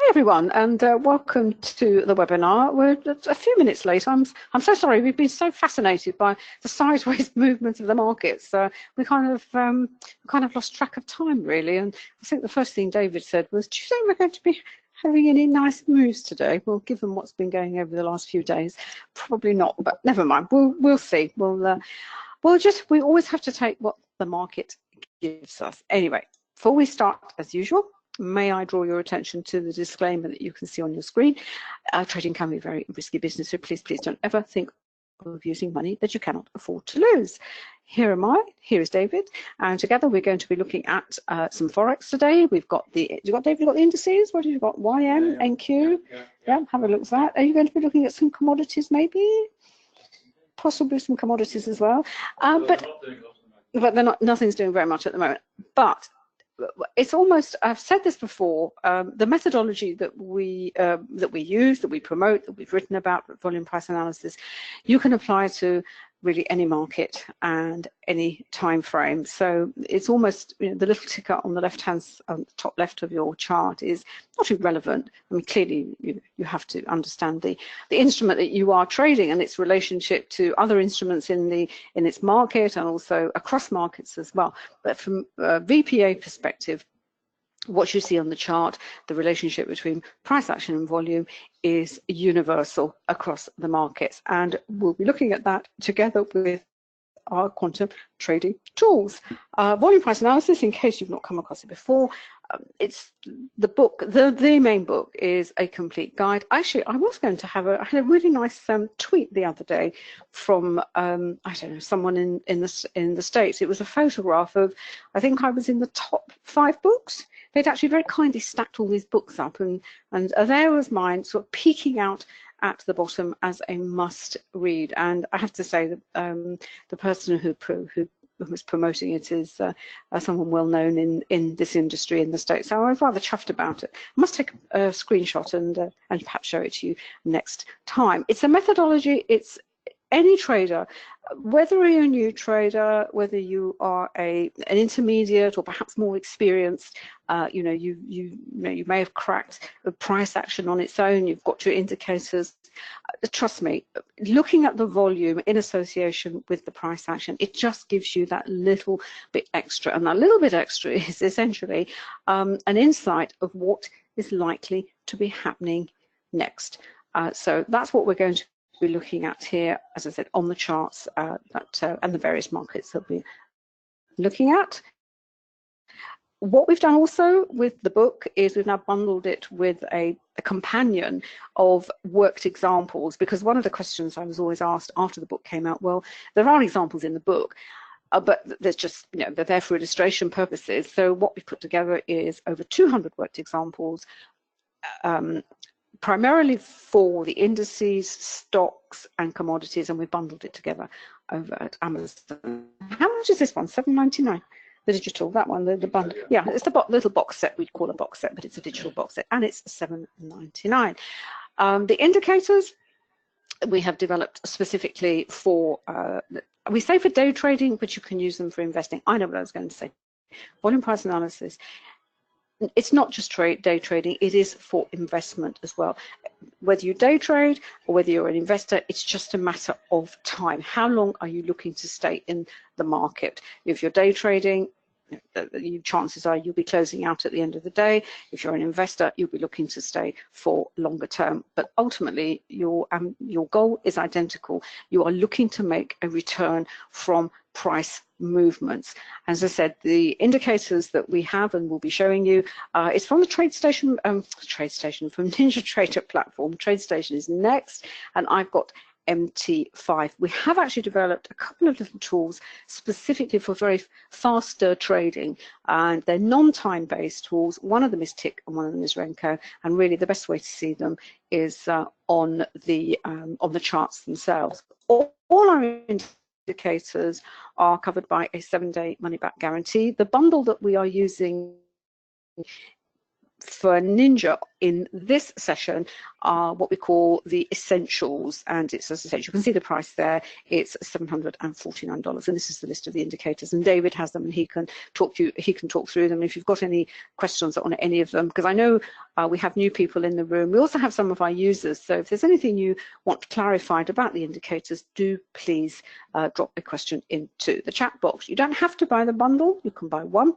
Hi everyone, and welcome to the webinar. We're a few minutes late. I'm so sorry. We've been so fascinated by the sideways movement of the markets. We kind of lost track of time really. And I think the first thing David said was, "Do you think we're going to be having any nice moves today?" Well, given what's been going over the last few days, probably not. But never mind. We'll see. We always have to take what the market gives us. Anyway, before we start, as usual, may I draw your attention to the disclaimer that you can see on your screen. Trading can be very risky business, so please don't ever think of using money that you cannot afford to lose. Here am I, here is David, and together we're going to be looking at some forex today. We've got David, you've got the indices. What have you got? YM, NQ. Yeah, have a look at that. Are you going to be looking at some commodities maybe? Possibly some commodities as well. But nothing's doing very much at the moment. But it's almost, I've said this before, the methodology that we use, that we promote, that we've written about, volume price analysis, you can apply to really any market and any time frame. So it's almost, the little ticker on the top left of your chart is not irrelevant. I mean, clearly you have to understand the instrument that you are trading and its relationship to other instruments in its market and also across markets as well. But from a VPA perspective, what you see on the chart, the relationship between price action and volume is universal across the markets. And we'll be looking at that together with our quantum trading tools. Volume price analysis, in case you've not come across it before, it's the book, the main book is a complete guide. Actually, I was going to have I had a really nice tweet the other day from I don't know, someone in the States. It was a photograph of, I think I was in the top 5 books. They'd actually very kindly stacked all these books up, and there was mine sort of peeking out at the bottom as a must read. And I have to say that the person who was promoting it is someone well known in this industry in the States. So I was rather chuffed about it. I must take a screenshot and perhaps show it to you next time. It's a methodology. It's any trader, whether you're a new trader, whether you are an intermediate or perhaps more experienced, you may have cracked a price action on its own. You've got your indicators. Trust me, looking at the volume in association with the price action, it just gives you that little bit extra, and that little bit extra is essentially an insight of what is likely to be happening next. So that's what we're going to be looking at here, as I said, on the charts and the various markets that we're looking at. What we've done also with the book is we've now bundled it with a companion of worked examples, because one of the questions I was always asked after the book came out, well, there are examples in the book, but there's just, they're there for illustration purposes. So what we've put together is over 200 worked examples, primarily for the indices, stocks and commodities, and we bundled it together over at Amazon. How much is this one? $7.99. The digital, that one, the bundle. Yeah, it's the little box set we'd call a box set, but it's a digital box set, and it's $7.99. The indicators we have developed specifically for, we say for day trading, but you can use them for investing. I know what I was going to say. Volume price analysis. It's not just day trading, it is for investment as well. Whether you day trade or whether you're an investor, it's just a matter of time. How long are you looking to stay in the market? If you're day trading, chances are you'll be closing out at the end of the day. If you're an investor, you'll be looking to stay for longer term. But ultimately, your goal is identical. You are looking to make a return from price movements. As I said, the indicators that we have and will be showing you, it's from the TradeStation, from NinjaTrader platform. TradeStation is next, and I've got MT5. We have actually developed a couple of little tools specifically for very faster trading, and they're non-time based tools. One of them is Tick and one of them is Renko, and really the best way to see them is on the charts themselves. All our indicators are covered by a 7-day money-back guarantee. The bundle that we are using for Ninja in this session are what we call the essentials, and it's, as I said, you can see the price there. It's $749, and this is the list of the indicators. And David has them, and he can talk through them. If you've got any questions on any of them, because I know we have new people in the room. We also have some of our users. So if there's anything you want clarified about the indicators, do please drop a question into the chat box. You don't have to buy the bundle. You can buy one.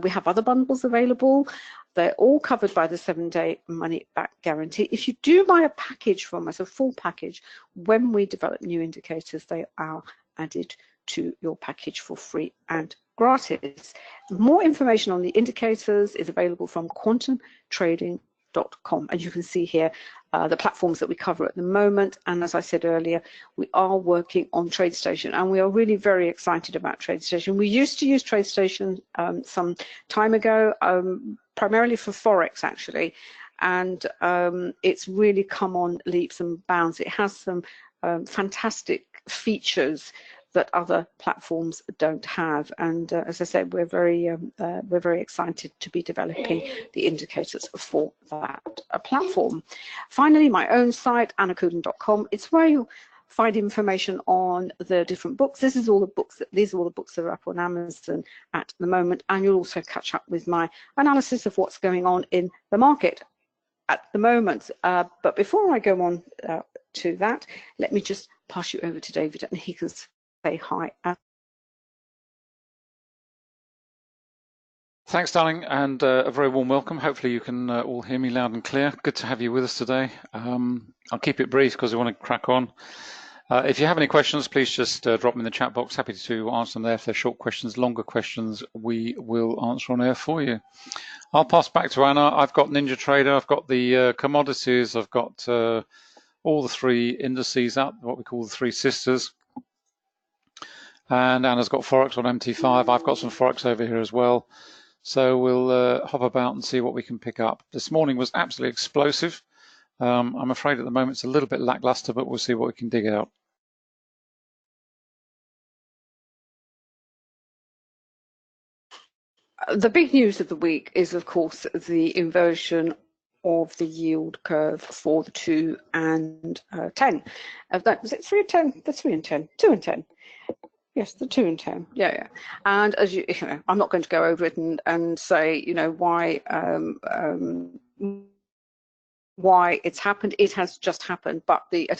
We have other bundles available. They're all covered by the 7-day money-back guarantee. If you do buy a package from us, a full package, when we develop new indicators, they are added to your package for free and gratis. More information on the indicators is available from quantumtrading.com, and you can see here the platforms that we cover at the moment. And as I said earlier, we are working on TradeStation, and we are really very excited about TradeStation. We used to use TradeStation some time ago, primarily for forex actually, and it's really come on leaps and bounds. It has some fantastic features that other platforms don't have, and as I said, we're very excited to be developing the indicators for that platform. Finally, my own site, annakuden.com. It's where you'll find information on the different books. These are all the books that are up on Amazon at the moment, and you'll also catch up with my analysis of what's going on in the market at the moment. But before I go on to that, let me just pass you over to David, and he can say hi. Thanks, darling, and a very warm welcome. Hopefully you can all hear me loud and clear. Good to have you with us today. I'll keep it brief because we want to crack on. If you have any questions, please just drop them in the chat box. Happy to answer them there. If they're short questions, longer questions, we will answer on air for you. I'll pass back to Anna. I've got Ninja Trader, I've got the commodities, I've got all the three indices up, what we call the three sisters. And Anna's got forex on MT5. I've got some forex over here as well. So we'll hop about and see what we can pick up. This morning was absolutely explosive. I'm afraid at the moment it's a little bit lackluster, but we'll see what we can dig out. The big news of the week is, of course, the inversion of the yield curve for the 2 and 10. Was it 3 and 10? The 3 and 10. 2 and 10. Yes, the 2 and 10. Yeah. And as you know, I'm not going to go over it and say, you know, why it's happened. It has just happened, but it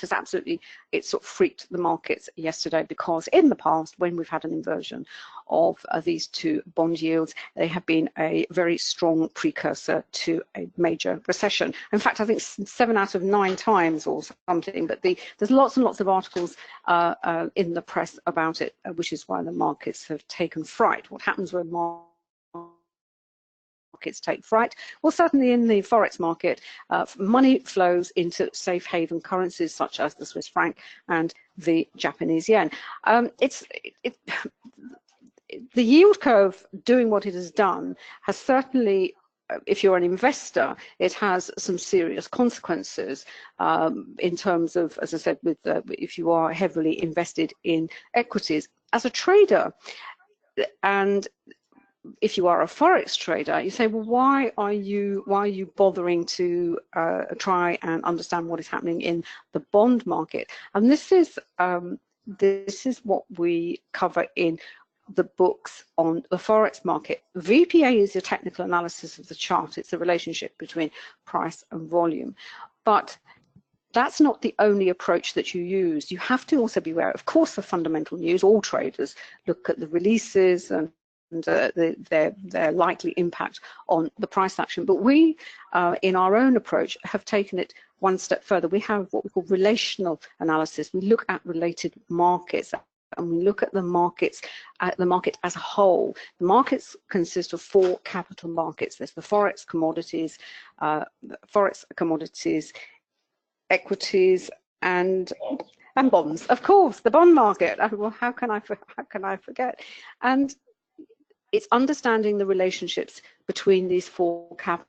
sort of freaked the markets yesterday, because in the past, when we've had an inversion of these two bond yields, they have been a very strong precursor to a major recession. In fact, I think 7 out of 9 times or something, but there's lots and lots of articles in the press about it, which is why the markets have taken fright. What happens when markets take fright? Well, certainly in the forex market, money flows into safe haven currencies such as the Swiss franc and the Japanese yen. The yield curve doing what it has done has certainly, if you're an investor, it has some serious consequences in terms of, as I said, if you are heavily invested in equities. As a trader, and if you are a forex trader, you say, well, why are you bothering to try and understand what is happening in the bond market? And this is what we cover in the books on the forex market. VPA is a technical analysis of the chart. It's the relationship between price and volume, but that's not the only approach that you use. You have to also be aware, of course, the fundamental news. All traders look at the releases and their likely impact on the price action. But we, in our own approach, have taken it one step further. We have what we call relational analysis. We look at related markets, and we look at the market as a whole. The markets consist of 4 capital markets. There's the forex commodities, equities, and bonds. Of course, the bond market. Well, how can I forget? And it's understanding the relationships between these 4 capital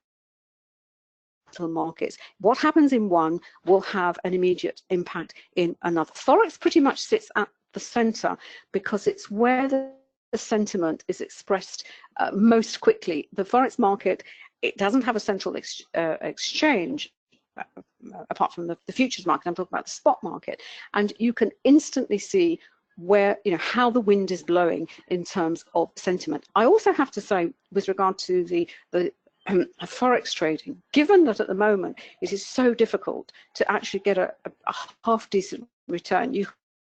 markets. What happens in one will have an immediate impact in another. Forex pretty much sits at the center because it's where the sentiment is expressed most quickly. The forex market it doesn't have a central exchange apart from the futures market. I'm talking about the spot market, and you can instantly see where, how the wind is blowing in terms of sentiment. I also have to say, with regard to the forex trading, given that at the moment it is so difficult to actually get a half decent return, you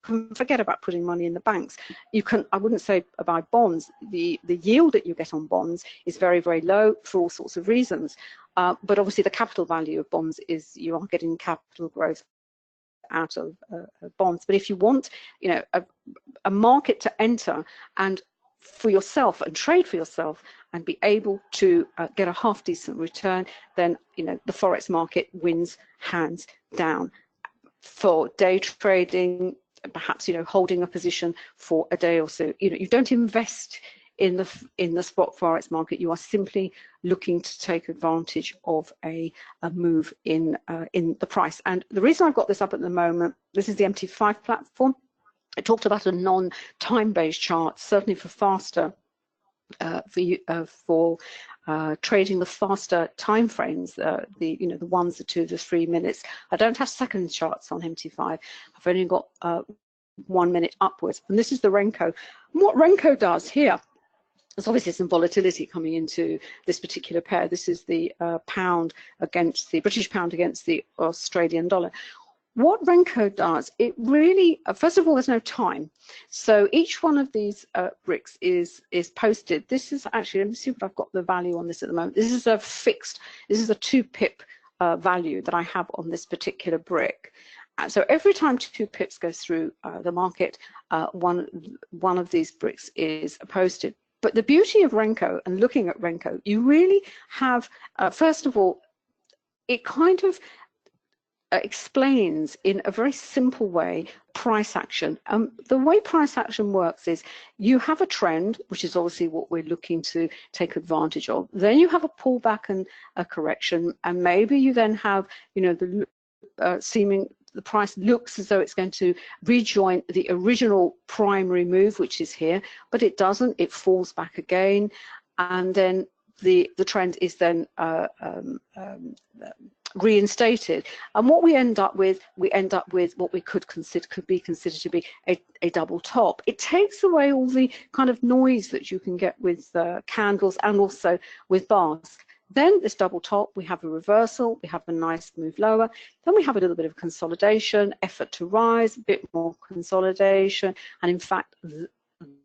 can forget about putting money in the banks. You can, I wouldn't say buy bonds. The yield that you get on bonds is very, very low for all sorts of reasons. But obviously the capital value of bonds is you are getting capital growth out of bonds. But if you want, a market to enter and for yourself and trade for yourself and be able to get a half decent return, then the forex market wins hands down. For day trading, perhaps holding a position for a day or so, you don't invest in the spot forex market. You are simply looking to take advantage of a move in the price. And the reason I've got this up at the moment, this is the MT5 platform. I talked about a non-time-based chart, certainly for faster, for trading the faster time frames, the 1, the 2, the 3 minutes. I don't have second charts on MT5. I've only got 1 minute upwards, and this is the Renko. And what Renko does here, there's obviously some volatility coming into this particular pair. This is the pound against the British pound against the Australian dollar. What Renko does, it really, first of all, there's no time. So each one of these bricks is posted. This is actually, let me see if I've got the value on this at the moment. This is a fixed, this is a 2 pip value that I have on this particular brick. So every time 2 pips go through the market, one of these bricks is posted. But the beauty of Renko and looking at Renko, you really have, first of all, it kind of explains in a very simple way price action. The way price action works is you have a trend, which is obviously what we're looking to take advantage of. Then you have a pullback and a correction, and maybe you then have, the price looks as though it's going to rejoin the original primary move, which is here, but it doesn't. It falls back again, and then the trend is then reinstated. And what we end up with what we could be considered to be a double top. It takes away all the kind of noise that you can get with candles and also with bars. Then this double top, we have a reversal, we have a nice move lower, then we have a little bit of consolidation, effort to rise, a bit more consolidation, and in fact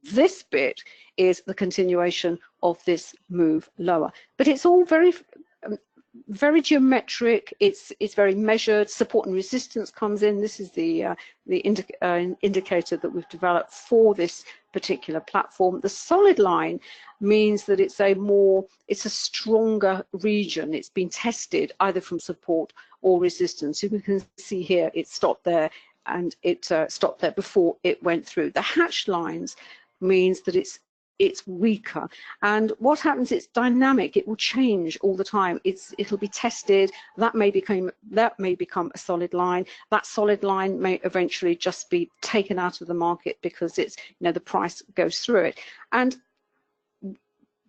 this bit is the continuation of this move lower. But it's all very geometric, it's very measured. Support and resistance comes in. This is the indicator that we've developed for this particular platform. The solid line means that it's a stronger region. It's been tested either from support or resistance. You can see here it stopped there, and it stopped there before it went through. The hatched lines means that it's weaker, and what happens, it's dynamic, it will change all the time. It'll be tested, that may become a solid line. That solid line may eventually just be taken out of the market because it's the price goes through it. And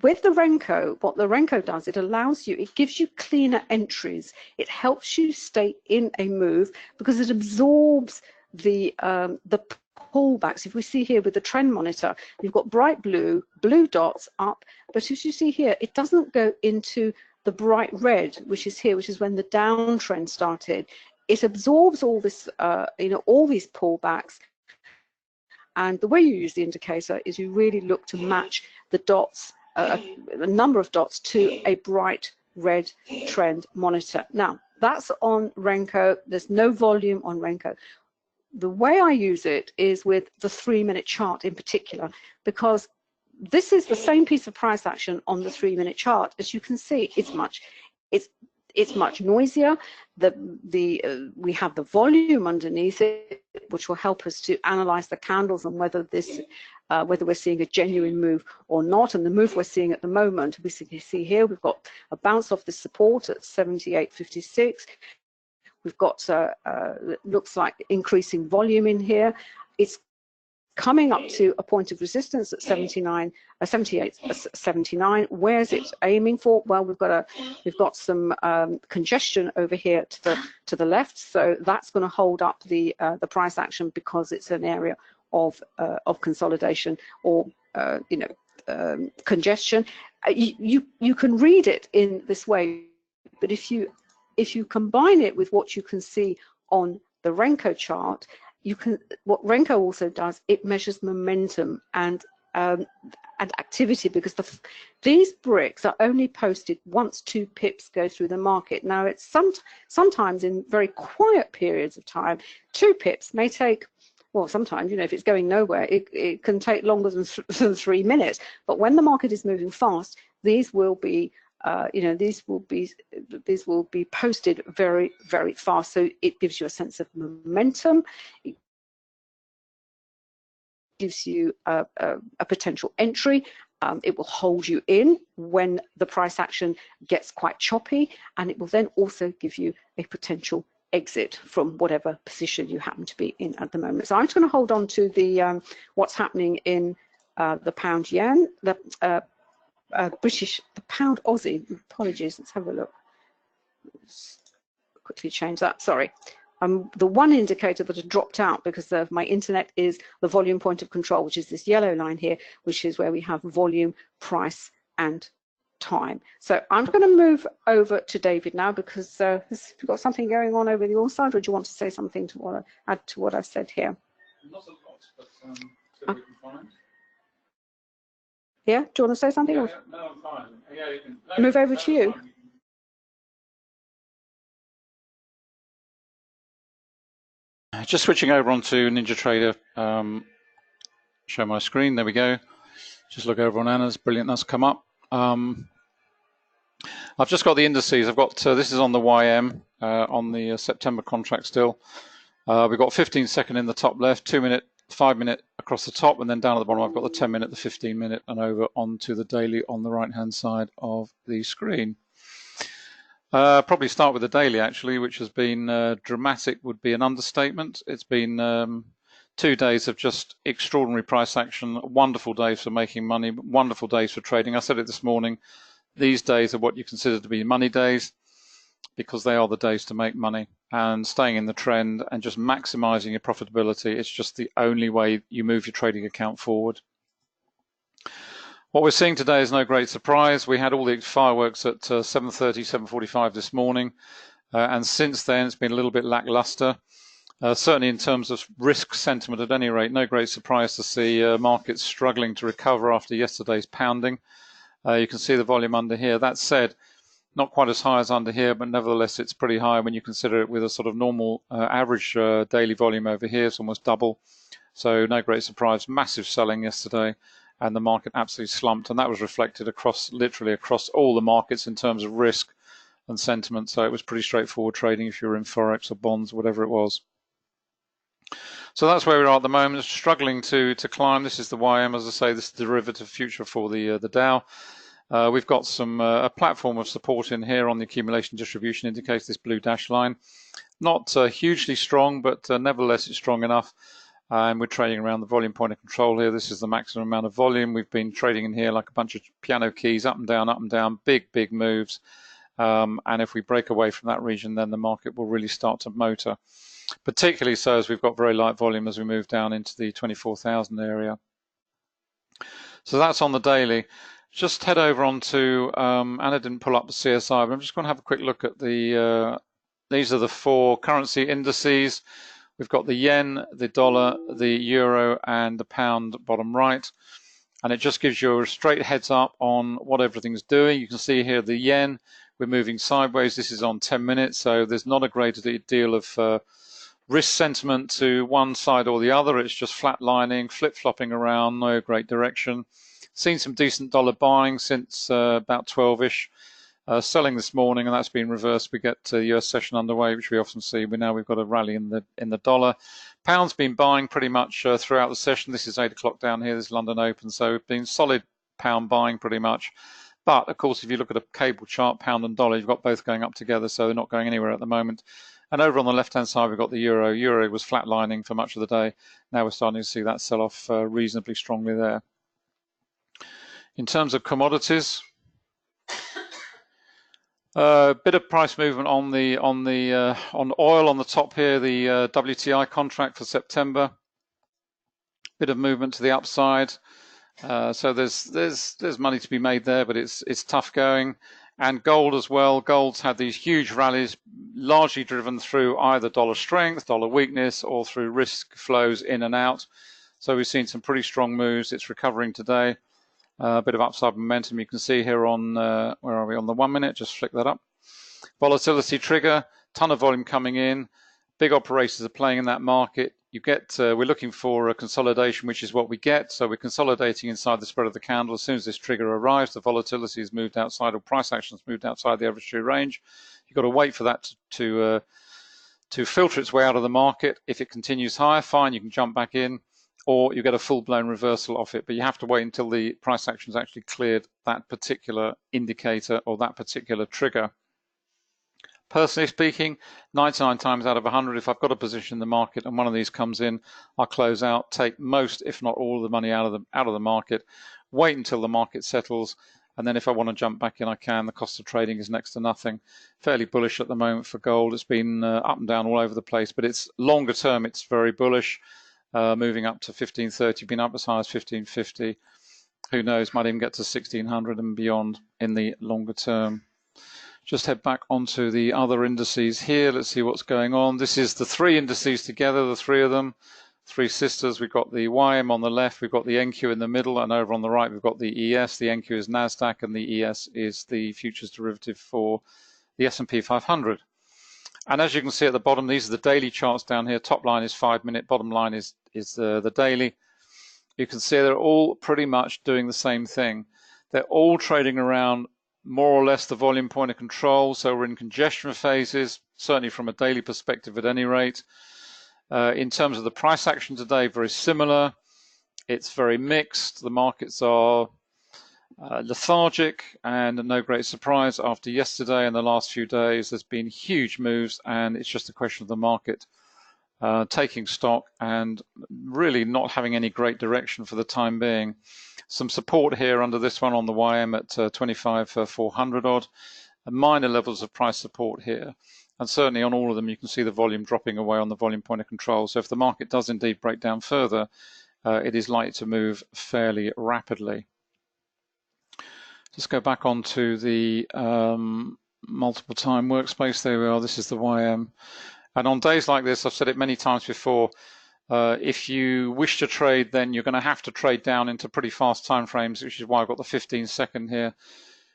with the Renko, what the Renko does, it allows you, it gives you cleaner entries. It helps you stay in a move because it absorbs the pullbacks. If we see here with the trend monitor, you've got bright blue dots up, but as you see here, it doesn't go into the bright red, which is here, which is when the downtrend started. It absorbs all this, all these pullbacks. And the way you use the indicator is you really look to match the dots, a number of dots, to a bright red trend monitor. Now, that's on Renko. There's no volume on Renko. The way I use it is with the 3-minute chart in particular, because this is the same piece of price action on the 3-minute chart. As you can see, it's much noisier. We have the volume underneath it, which will help us to analyze the candles and whether we're seeing a genuine move or not. And the move we're seeing at the moment, we see here, we've got a bounce off the support at 78.56. We've got looks like increasing volume in here. It's coming up to a point of resistance at 78, 79. Where's it aiming for? Well, we've got some congestion over here to the left, so that's going to hold up the price action because it's an area of consolidation or congestion. You can read it in this way, but if you combine it with what you can see on the Renko chart, what Renko also does, it measures momentum and activity, because these bricks are only posted once 2 pips go through the market. Now, it's sometimes in very quiet periods of time, 2 pips may take, well, sometimes, if it's going nowhere, it can take longer than 3 minutes. But when the market is moving fast, these will be these will be posted very, very fast. So it gives you a sense of momentum. It gives you a potential entry. It will hold you in when the price action gets quite choppy, and it will then also give you a potential exit from whatever position you happen to be in at the moment. So I'm just going to hold on to the what's happening in the pound yen, the pound Aussie. Apologies, let's have a look. Let's quickly change that. Sorry. The one indicator that had dropped out because of my internet is the volume point of control, which is this yellow line here, which is where we have volume, price, and time. So I'm going to move over to David now, because you've got something going on over the your side, or do you want to say something to add to what I've said here? Not a lot, but so we can find. Yeah, do you want to say something? Yeah, no, I'm fine. Yeah, you can move over to you. Just switching over onto NinjaTrader, show my screen, there we go. Just look over on Anna's, brilliant, that's come up. I've just got the indices. I've got, this is on the YM, on the September contract still. We've got 15-second in the top left, 2-minute, 5-minute across the top, and then down at the bottom I've got the 10-minute, the 15-minute, and over onto the daily on the right-hand side of the screen. Probably start with the daily, actually, which has been dramatic would be an understatement. It's been 2 days of just extraordinary price action, wonderful days for making money, wonderful days for trading. I said it this morning, these days are what you consider to be money days, because they are the days to make money, and staying in the trend and just maximizing your profitability. It's just the only way you move your trading account forward. What we're seeing today is no great surprise. We had all the fireworks at 7:30, 7:45 this morning, and since then it's been a little bit lackluster. Certainly in terms of risk sentiment, at any rate, no great surprise to see markets struggling to recover after yesterday's pounding. You can see the volume under here. That said, not quite as high as under here, but nevertheless it's pretty high when you consider it with a sort of normal average daily volume over here. It's almost double. So no great surprise. Massive selling yesterday, and the market absolutely slumped, and that was reflected literally across all the markets in terms of risk and sentiment. So it was pretty straightforward trading if you were in forex or bonds, whatever it was. So that's where we are at the moment, struggling to climb. This is the YM, as I say, this is the derivative future for the Dow. We've got some a platform of support in here on the accumulation distribution indicator, this blue dash line. Not hugely strong, but nevertheless it's strong enough. And we're trading around the volume point of control here. This is the maximum amount of volume. We've been trading in here like a bunch of piano keys, up and down, big moves. And if we break away from that region, then the market will really start to motor. Particularly so as we've got very light volume as we move down into the 24,000 area. So that's on the daily. Just head over onto, Anna didn't pull up the CSI, but I'm just going to have a quick look at the, these are the 4 currency indices. We've got the yen, the dollar, the euro, and the pound bottom right. And it just gives you a straight heads up on what everything's doing. You can see here the yen, we're moving sideways. This is on 10 minutes, so there's not a great deal of risk sentiment to one side or the other. It's just flatlining, flip-flopping around, no great direction. Seen some decent dollar buying since about 12-ish. Selling this morning, and that's been reversed. We get the US session underway, which we often see. We've got a rally in the dollar. Pound's been buying pretty much throughout the session. This is 8 o'clock down here. This is London Open, so it's been solid pound buying pretty much. But of course, if you look at a cable chart, pound and dollar, you've got both going up together, so they're not going anywhere at the moment. And over on the left-hand side, we've got the euro. Euro was flatlining for much of the day. Now we're starting to see that sell off reasonably strongly there. In terms of commodities, bit of price movement on oil on the top here, the WTI contract for September. Bit of movement to the upside. So there's money to be made there, but it's tough going. And gold as well. Gold's had these huge rallies, largely driven through either dollar strength, dollar weakness, or through risk flows in and out. So we've seen some pretty strong moves. It's recovering today. A bit of upside momentum. You can see here on, where are we, on the 1 minute? Just flick that up. Volatility trigger, ton of volume coming in. Big operators are playing in that market. You get, we're looking for a consolidation, which is what we get. So we're consolidating inside the spread of the candle. As soon as this trigger arrives, the volatility has moved outside, or price action has moved outside the average true range. You've got to wait for that to filter its way out of the market. If it continues higher, fine, you can jump back in, or you get a full-blown reversal off it. But you have to wait until the price action has actually cleared that particular indicator or that particular trigger. Personally speaking, 99 times out of 100, if I've got a position in the market and one of these comes in, I'll close out, take most, if not all, of the money out of the market, wait until the market settles, and then if I want to jump back in, I can. The cost of trading is next to nothing. Fairly bullish at the moment for gold. It's been up and down all over the place, but it's longer term, it's very bullish, moving up to 1530, been up as high as 1550. Who knows, might even get to 1600 and beyond in the longer term. Just head back onto the other indices here. Let's see what's going on. This is the three indices together, the three of them, three sisters. We've got the YM on the left, we've got the NQ in the middle, and over on the right we've got the ES. The NQ is NASDAQ and the ES is the futures derivative for the S&P 500. And as you can see at the bottom, these are the daily charts down here. Top line is 5 minute, bottom line is the daily. You can see they're all pretty much doing the same thing. They're all trading around more or less the volume point of control. So we're in congestion phases, certainly from a daily perspective at any rate. In terms of the price action today, very similar. It's very mixed. The markets are lethargic, and no great surprise after yesterday and the last few days, there's been huge moves, and it's just a question of the market taking stock and really not having any great direction for the time being. Some support here under this one on the YM at 25,400 odd, and minor levels of price support here. And certainly on all of them, you can see the volume dropping away on the volume point of control. So if the market does indeed break down further, it is likely to move fairly rapidly. Just go back onto the multiple time workspace. There we are. This is the YM. And on days like this, I've said it many times before, if you wish to trade, then you're going to have to trade down into pretty fast time frames, which is why I've got the 15-second here,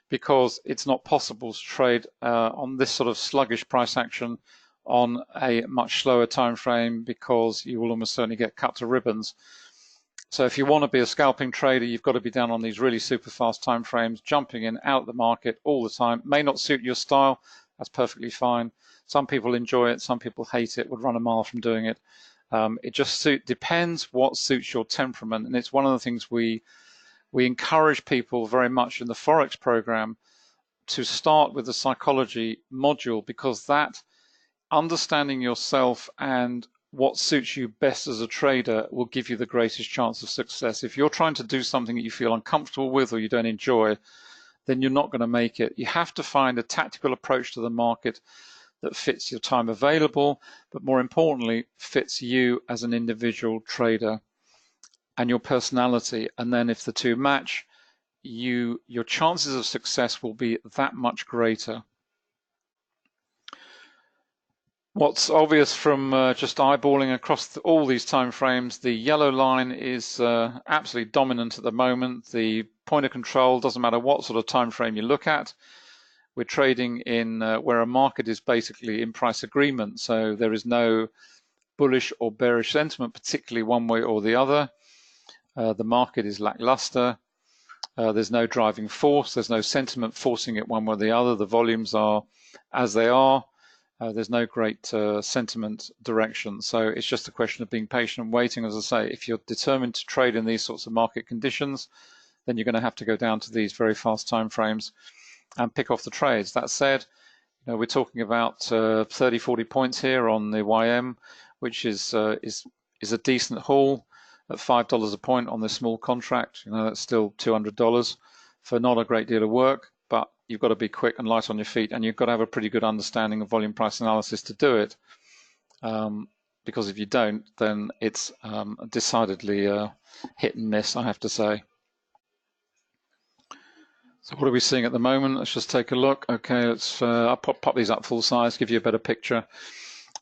because it's not possible to trade on this sort of sluggish price action on a much slower time frame, because you will almost certainly get cut to ribbons. So if you want to be a scalping trader, you've got to be down on these really super fast time frames, jumping in, out of the market all the time. May not suit your style. That's perfectly fine. Some people enjoy it. Some people hate it, would run a mile from doing it. It just depends what suits your temperament. And it's one of the things we encourage people very much in the Forex program to start with the psychology module, because that understanding yourself and what suits you best as a trader will give you the greatest chance of success. If you're trying to do something that you feel uncomfortable with or you don't enjoy, then you're not going to make it. You have to find a tactical approach to the market that fits your time available, but more importantly, fits you as an individual trader and your personality. And then if the two match, your chances of success will be that much greater. What's obvious from just eyeballing across all these time frames, the yellow line is absolutely dominant at the moment. The point of control, doesn't matter what sort of time frame you look at. We're trading in where a market is basically in price agreement, so there is no bullish or bearish sentiment, particularly one way or the other. The market is lackluster. There's no driving force. There's no sentiment forcing it one way or the other. The volumes are as they are. There's no great sentiment direction. So it's just a question of being patient and waiting. As I say, if you're determined to trade in these sorts of market conditions, then you're going to have to go down to these very fast time frames and pick off the trades. That said, We're talking about 30, 40 points here on the YM, which is a decent haul at $5 a point on this small contract. That's still $200 for not a great deal of work, but you've got to be quick and light on your feet, and you've got to have a pretty good understanding of volume price analysis to do it. Because if you don't, then it's decidedly hit and miss, I have to say. So what are we seeing at the moment? Let's just take a look. Okay, let's I'll pop these up full size, give you a better picture.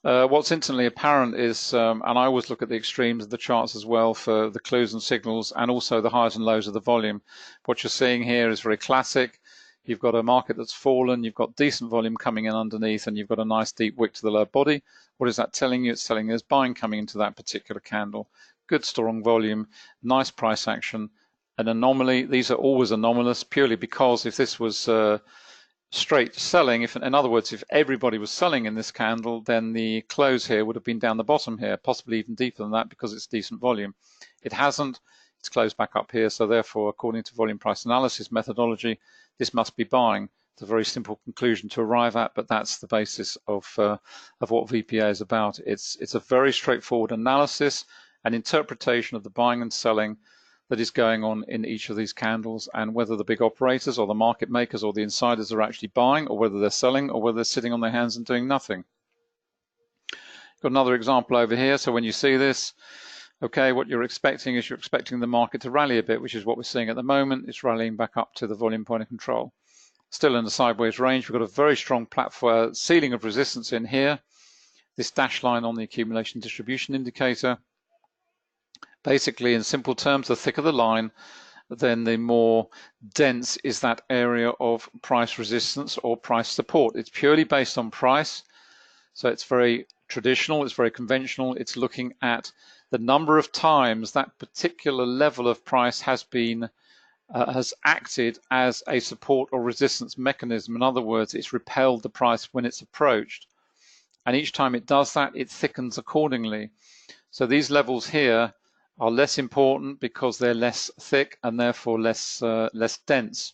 What's instantly apparent is, and I always look at the extremes of the charts as well for the clues and signals, and also the highs and lows of the volume. What you're seeing here is very classic. You've got a market that's fallen, you've got decent volume coming in underneath, and you've got a nice deep wick to the lower body. What is that telling you? It's telling you there's buying coming into that particular candle. Good strong volume, nice price action. An anomaly, these are always anomalous purely because if this was straight selling, in other words, if everybody was selling in this candle, then the close here would have been down the bottom here, possibly even deeper than that because it's decent volume. It hasn't, it's closed back up here, so therefore, according to volume price analysis methodology, this must be buying. It's a very simple conclusion to arrive at, but that's the basis of what VPA is about. It's a very straightforward analysis and interpretation of the buying and selling that is going on in each of these candles, and whether the big operators or the market makers or the insiders are actually buying, or whether they're selling, or whether they're sitting on their hands and doing nothing. Got another example over here. So when you see this, okay, what you're expecting is you're expecting the market to rally a bit, which is what we're seeing at the moment. It's rallying back up to the volume point of control. Still in the sideways range. We've got a very strong platform ceiling of resistance in here. This dashed line on the accumulation distribution indicator. Basically, in simple terms, the thicker the line, then the more dense is that area of price resistance or price support. It's purely based on price, so it's very traditional, it's very conventional. It's looking at the number of times that particular level of price has acted as a support or resistance mechanism. In other words, it's repelled the price when it's approached. And each time it does that, it thickens accordingly. So these levels here are less important because they're less thick and therefore less dense.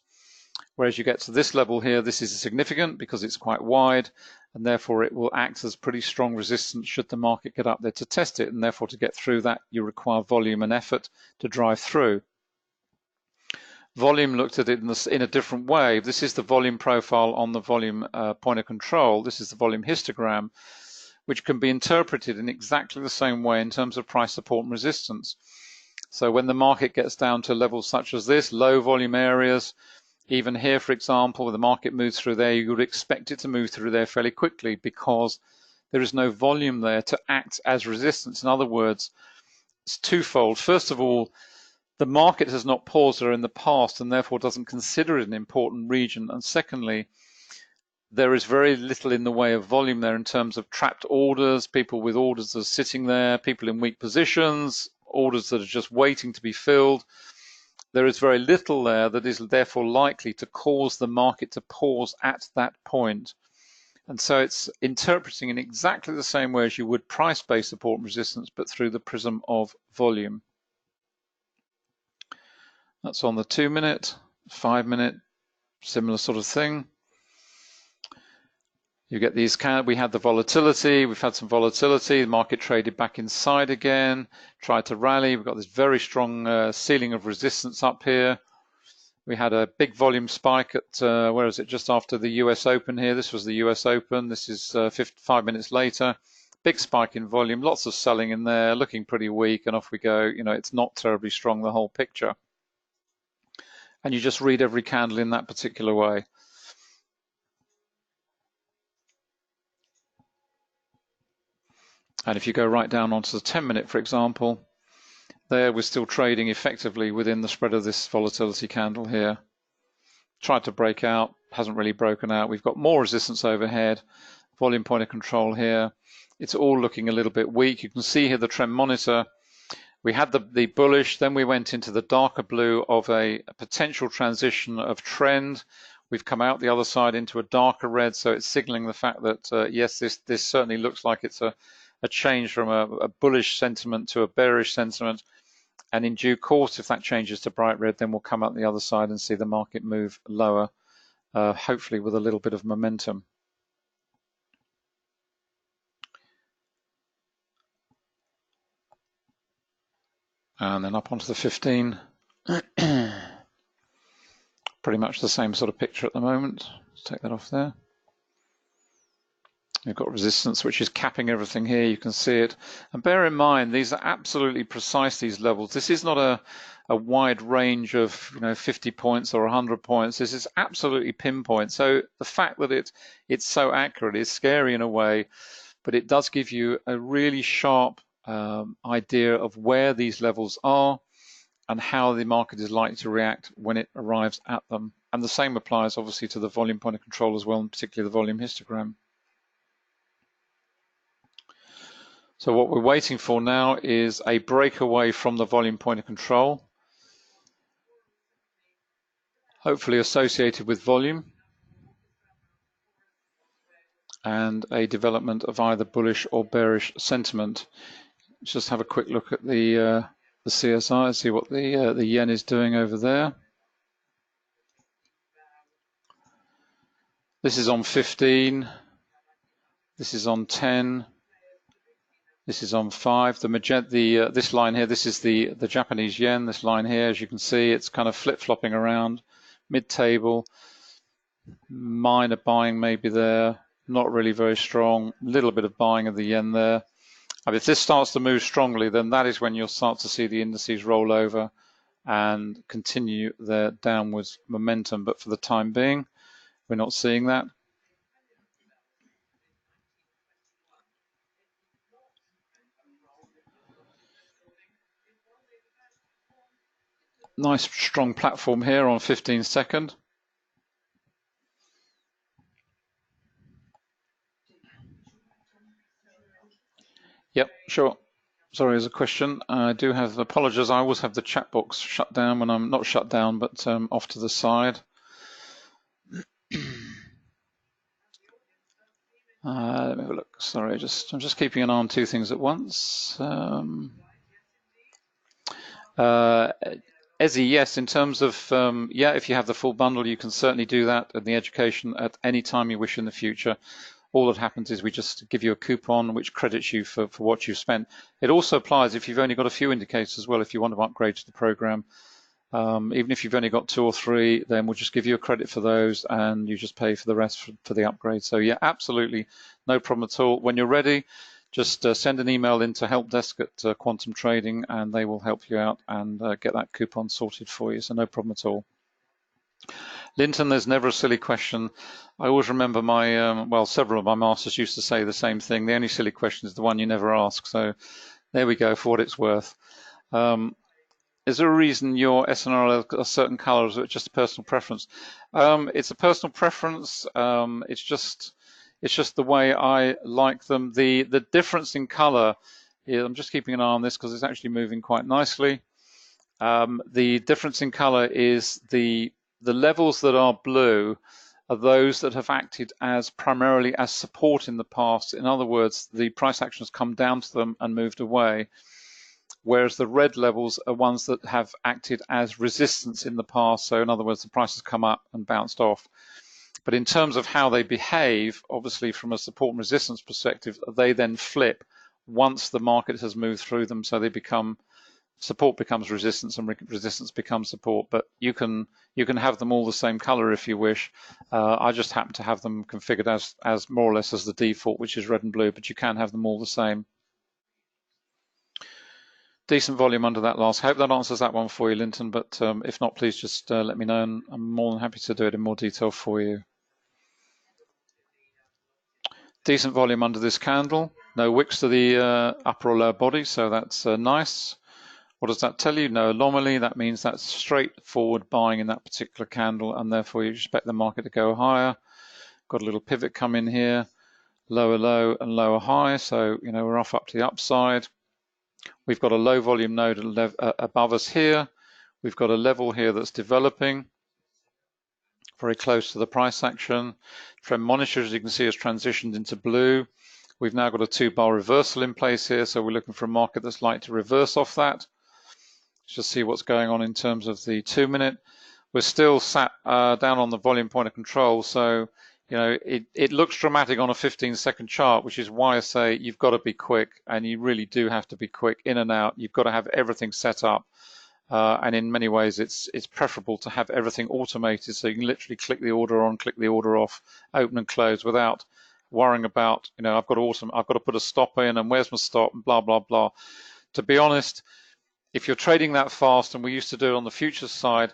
Whereas you get to this level here, this is significant because it's quite wide, and therefore it will act as pretty strong resistance should the market get up there to test it, and therefore to get through that you require volume and effort to drive through. Volume looked at it in a different way. This is the volume profile on the volume point of control. This is the volume histogram, which can be interpreted in exactly the same way in terms of price support and resistance. So when the market gets down to levels such as this, low volume areas, even here, for example, when the market moves through there, you would expect it to move through there fairly quickly because there is no volume there to act as resistance. In other words, it's twofold. First of all, the market has not paused there in the past and therefore doesn't consider it an important region. And secondly, there is very little in the way of volume there in terms of trapped orders, people with orders that are sitting there, people in weak positions, orders that are just waiting to be filled. There is very little there that is therefore likely to cause the market to pause at that point. And so it's interpreting in exactly the same way as you would price-based support and resistance, but through the prism of volume. That's on the 2-minute, 5-minute, similar sort of thing. You get these, we had the volatility, we've had some volatility, the market traded back inside again, tried to rally, we've got this very strong ceiling of resistance up here. We had a big volume spike at, where is it, just after the US Open here. This was the US Open, this is 5 minutes later. Big spike in volume, lots of selling in there, looking pretty weak, and off we go. It's not terribly strong, the whole picture. And you just read every candle in that particular way. And if you go right down onto the 10-minute, for example, there we're still trading effectively within the spread of this volatility candle here. Tried to break out, hasn't really broken out. We've got more resistance overhead, volume point of control here. It's all looking a little bit weak. You can see here the trend monitor. We had the bullish, then we went into the darker blue of a potential transition of trend. We've come out the other side into a darker red, so it's signaling the fact that, yes, this certainly looks like it's a change from a bullish sentiment to a bearish sentiment. And in due course, if that changes to bright red, then we'll come out the other side and see the market move lower, hopefully with a little bit of momentum. and then up onto the 15. Pretty much the same sort of picture at the moment. Let's take that off there. You've got resistance, which is capping everything here. You can see it. And bear in mind, these are absolutely precise, these levels. This is not a wide range of 50 points or 100 points. This is absolutely pinpoint. So the fact that it's so accurate is scary in a way, but it does give you a really sharp idea of where these levels are and how the market is likely to react when it arrives at them. And the same applies obviously to the volume point of control as well, and particularly the volume histogram. So what we're waiting for now is a breakaway from the volume point of control, hopefully associated with volume, and a development of either bullish or bearish sentiment. Let's just have a quick look at the CSI, see what the yen is doing over there. This is on 15. This is on 10. This is on 5. This line here, this is the Japanese yen. This line here, as you can see, it's kind of flip-flopping around mid-table. Minor buying maybe there, not really very strong. A little bit of buying of the yen there. And if this starts to move strongly, then that is when you'll start to see the indices roll over and continue their downwards momentum. But for the time being, we're not seeing that. Nice strong platform here on 15 second. Yep, sure. Sorry, there's a question. I do have, apologies, I always have the chat box shut down when I'm not shut down, but off to the side. Let me have a look. Sorry, I'm just keeping an eye on two things at once. Ezzy, yes, in terms of, yeah, if you have the full bundle, you can certainly do that and the education at any time you wish in the future. All that happens is we just give you a coupon which credits you for what you've spent. It also applies if you've only got a few indicators as well, if you want to upgrade to the program. Even if you've only got 2 or 3, then we'll just give you a credit for those and you just pay for the rest for the upgrade. So yeah, absolutely no problem at all. When you're ready, just send an email into helpdesk at Quantum Trading and they will help you out and get that coupon sorted for you. So no problem at all. Linton, there's never a silly question. I always remember my, well, several of my masters used to say the same thing. The only silly question is the one you never ask. So there we go, for what it's worth. Is there a reason your SNR are certain colors, or just a personal preference? It's a personal preference. It's just the way I like them. The difference in color, I'm just keeping an eye on this because it's actually moving quite nicely. The difference in color is the levels that are blue are those that have acted as primarily as support in the past. In other words, the price action has come down to them and moved away, whereas the red levels are ones that have acted as resistance in the past. So in other words, the price has come up and bounced off. But in terms of how they behave, obviously from a support and resistance perspective, they then flip once the market has moved through them. So they become, support becomes resistance and resistance becomes support. But you can have them all the same color if you wish. I just happen to have them configured as more or less as the default, which is red and blue, but you can have them all the same. Decent volume under that last. I hope that answers that one for you, Linton, but if not, please just let me know and I'm more than happy to do it in more detail for you. Decent volume under this candle. No wicks to the upper or lower body, so that's nice. What does that tell you? No anomaly. That means that's straightforward buying in that particular candle, and therefore you expect the market to go higher. Got a little pivot come in here, lower low and lower high, so we're off up to the upside. We've got a low volume node above us here. We've got a level here that's developing very close to the price action. Trend monitor, as you can see, has transitioned into blue. We've now got a 2-bar reversal in place here, so we're looking for a market that's likely to reverse off that. Let's just see what's going on in terms of the 2-minute. We're still sat down on the volume point of control, so You know, it looks dramatic on a 15-second chart, which is why I say you've got to be quick, and you really do have to be quick in and out. You've got to have everything set up, and in many ways it's preferable to have everything automated, so you can literally click the order on, click the order off, open and close without worrying about, you know, I've got to put a stop in, and where's my stop, and blah blah blah. To be honest, if you're trading that fast, and we used to do it on the futures side,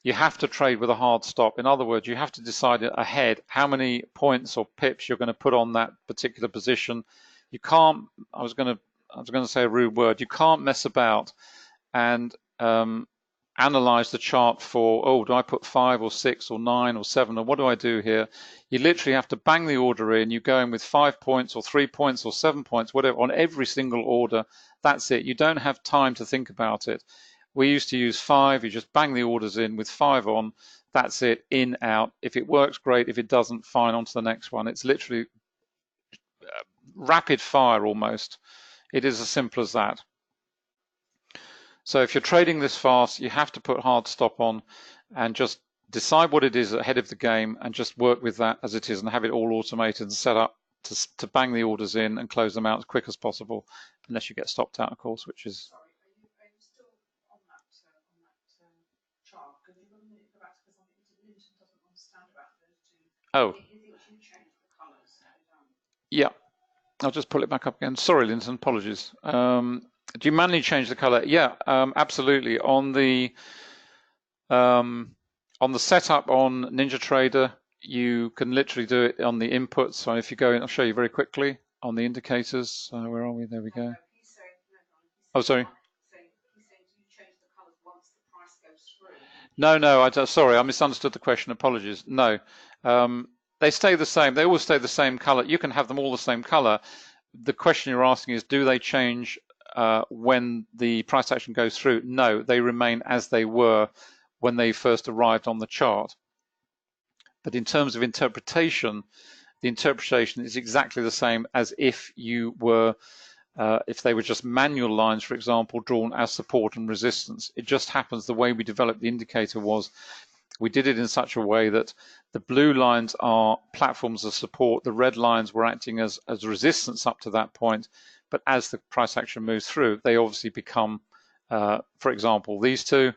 you have to trade with a hard stop. In other words, you have to decide ahead how many points or pips you're going to put on that particular position. You can't, I was going to say a rude word, you can't mess about and analyze the chart for, oh, do I put 5 or 6 or 9 or 7, or what do I do here? You literally have to bang the order in. You go in with 5 points or 3 points or 7 points, whatever, on every single order. That's it. You don't have time to think about it. We used to use 5. You just bang the orders in with 5 on. That's it. In, out. If it works, great. If it doesn't, fine. On to the next one. It's literally rapid fire almost. It is as simple as that. So if you're trading this fast, you have to put hard stop on and just decide what it is ahead of the game and just work with that as it is and have it all automated and set up to bang the orders in and close them out as quick as possible, unless you get stopped out, of course, which is... Sorry, are you still on that chart? Could you go back, because I think Linton doesn't understand about those two. Oh. He thinks you changed the colours. Yeah. I'll just pull it back up again. Sorry, Linton, apologies. Do you manually change the color? Yeah, absolutely. On the setup on NinjaTrader, you can literally do it on the inputs. So if you go in, I'll show you very quickly on the indicators. Where are we? There we go. Oh, sorry. No, sorry, I misunderstood the question. Apologies. No, they stay the same. They all stay the same color. You can have them all the same color. The question you're asking is, do they change when the price action goes through? No, they remain as they were when they first arrived on the chart. But in terms of interpretation, the interpretation is exactly the same as if you were, if they were just manual lines, for example, drawn as support and resistance. It just happens the way we developed the indicator was we did it in such a way that the blue lines are platforms of support, the red lines were acting as resistance up to that point, but as the price action moves through, they obviously become, for example, these two.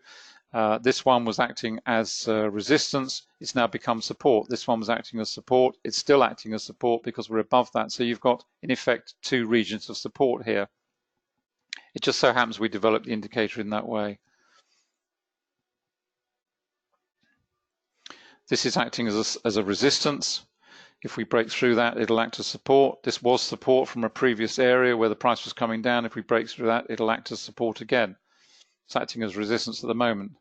This one was acting as resistance, it's now become support. This one was acting as support, it's still acting as support because we're above that. So you've got, in effect, two regions of support here. It just so happens we developed the indicator in that way. This is acting as a resistance. If we break through that, it'll act as support. This was support from a previous area where the price was coming down. If we break through that, it'll act as support again. It's acting as resistance at the moment.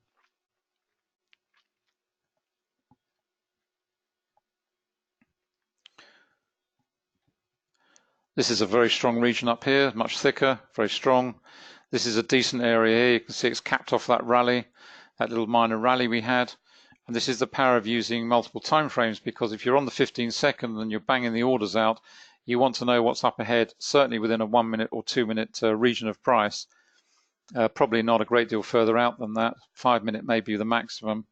This is a very strong region up here, much thicker, very strong. This is a decent area here. You can see it's capped off that rally, that little minor rally we had. And this is the power of using multiple time frames, because if you're on the 15-second and you're banging the orders out, you want to know what's up ahead, certainly within a 1 minute or 2 minute region of price. Probably not a great deal further out than that. 5 minute may be the maximum.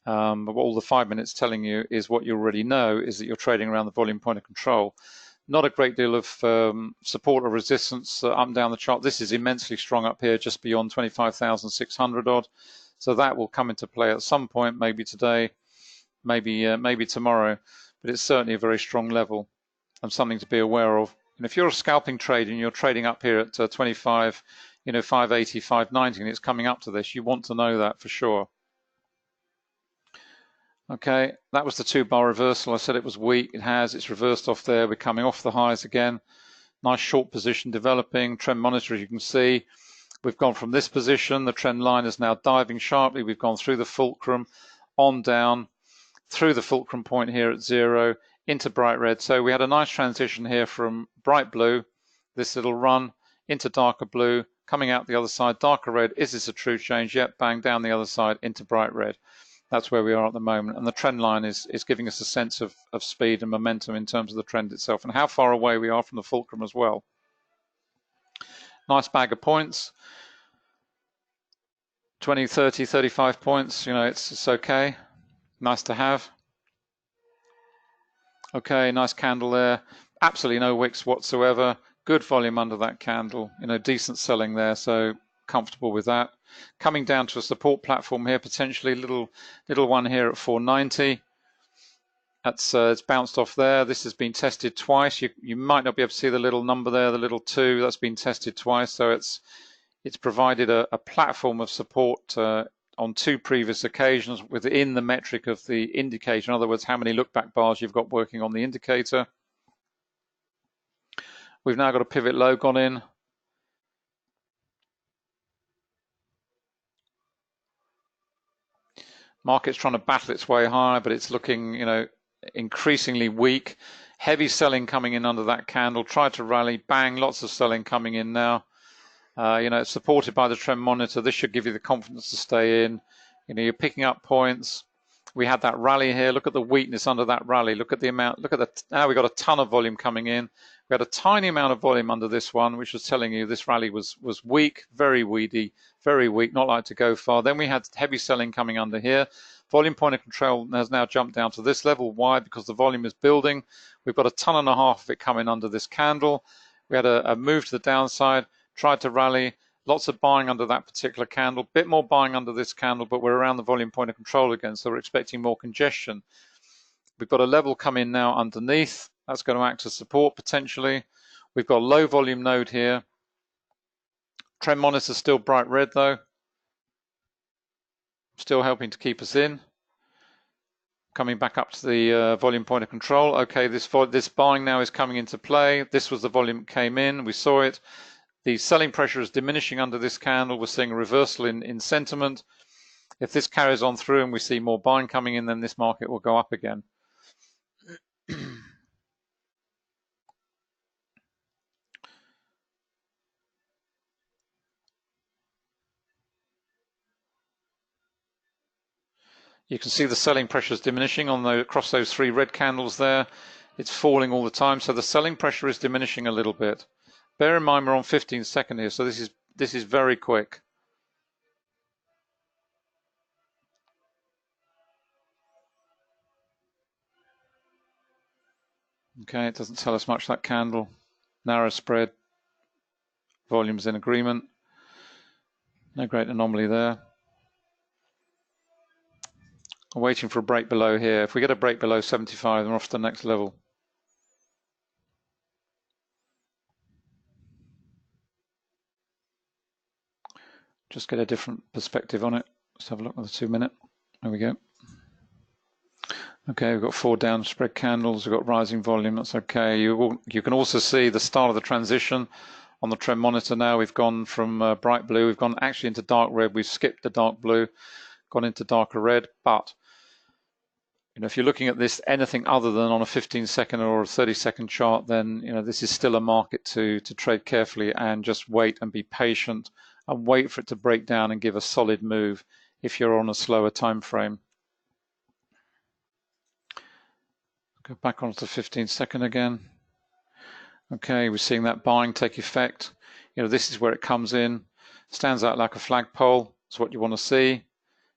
But what all the 5 minutes telling you is what you already know, is that you're trading around the volume point of control. Not a great deal of support or resistance up and down the chart. This is immensely strong up here, just beyond 25,600 odd. So that will come into play at some point, maybe today, maybe tomorrow. But it's certainly a very strong level and something to be aware of. And if you're a scalping trader and you're trading up here at 25, 580, 590, and it's coming up to this, you want to know that for sure. Okay, that was the 2-bar reversal. I said it was weak. It's reversed off there. We're coming off the highs again. Nice short position developing. Trend monitor, as you can see, we've gone from this position. The trend line is now diving sharply. We've gone through the fulcrum, on down, through the fulcrum point here at 0, into bright red. So we had a nice transition here from bright blue, this little run, into darker blue, coming out the other side, darker red. Is this a true change? Yep, bang, down the other side, into bright red. That's where we are at the moment. And the trend line is giving us a sense of speed and momentum in terms of the trend itself and how far away we are from the fulcrum as well. Nice bag of points. 20, 30, 35 points. It's okay. Nice to have. Okay, nice candle there. Absolutely no wicks whatsoever. Good volume under that candle. Decent selling there, so comfortable with that. Coming down to a support platform here, potentially little one here at 490. That's it's bounced off there. This has been tested twice. You might not be able to see the little number there, the little 2. That's been tested twice, so it's provided a platform of support on 2 previous occasions within the metric of the indicator. In other words, how many look-back bars you've got working on the indicator. We've now got a pivot low gone in. Market's trying to battle its way higher, but it's looking, increasingly weak. Heavy selling coming in under that candle. Tried to rally, bang, lots of selling coming in now. It's supported by the trend monitor. This should give you the confidence to stay in. You're picking up points. We had that rally here. Look at the weakness under that rally. Look at the amount. Now we got a ton of volume coming in. We had a tiny amount of volume under this one, which was telling you this rally was weak, very weedy, very weak, not like to go far. Then we had heavy selling coming under here. Volume point of control has now jumped down to this level. Why? Because the volume is building. We've got a ton and a half of it coming under this candle. We had a move to the downside. Tried to rally, lots of buying under that particular candle, bit more buying under this candle, but we're around the volume point of control again, so we're expecting more congestion. We've got a level come in now underneath. That's going to act as support potentially. We've got a low volume node here. Trend monitor still bright red though. Still helping to keep us in. Coming back up to the volume point of control. Okay, this buying now is coming into play. This was the volume that came in. We saw it. The selling pressure is diminishing under this candle. We're seeing a reversal in sentiment. If this carries on through and we see more buying coming in, then this market will go up again. You can see the selling pressure is diminishing across those 3 red candles there. It's falling all the time, so the selling pressure is diminishing a little bit. Bear in mind we're on 15-second here, so this is very quick. Okay, it doesn't tell us much, that candle. Narrow spread, volumes in agreement. No great anomaly there. I'm waiting for a break below here. If we get a break below 75, then we're off to the next level. Just get a different perspective on it. Let's have a look at the 2-minute. There we go. Okay, we've got 4 down spread candles. We've got rising volume. That's okay. You can also see the start of the transition on the trend monitor now. We've gone from bright blue. We've gone actually into dark red. We've skipped the dark blue, gone into darker red. But if you're looking at this anything other than on a 15-second or a 30-second chart, then this is still a market to trade carefully and just wait and be patient and wait for it to break down and give a solid move if you're on a slower time frame. Go back onto the 15-second again. Okay, we're seeing that buying take effect. This is where it comes in, stands out like a flagpole. It's what you want to see.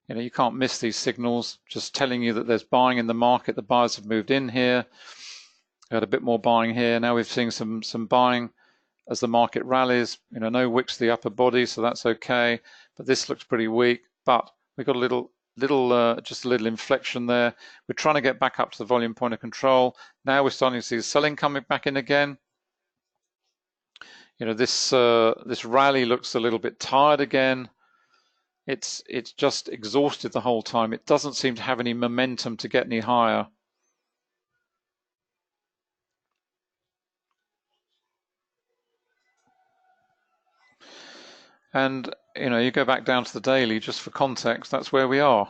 You can't miss these signals, just telling you that there's buying in the market. The buyers have moved in here. Got a bit more buying here. Now we've seen some buying as the market rallies. No wicks to the upper body, so that's okay. But this looks pretty weak. But we've got just a little inflection there. We're trying to get back up to the volume point of control. Now we're starting to see the selling coming back in again. This rally looks a little bit tired again. It's just exhausted the whole time. It doesn't seem to have any momentum to get any higher. And you go back down to the daily just for context, that's where we are,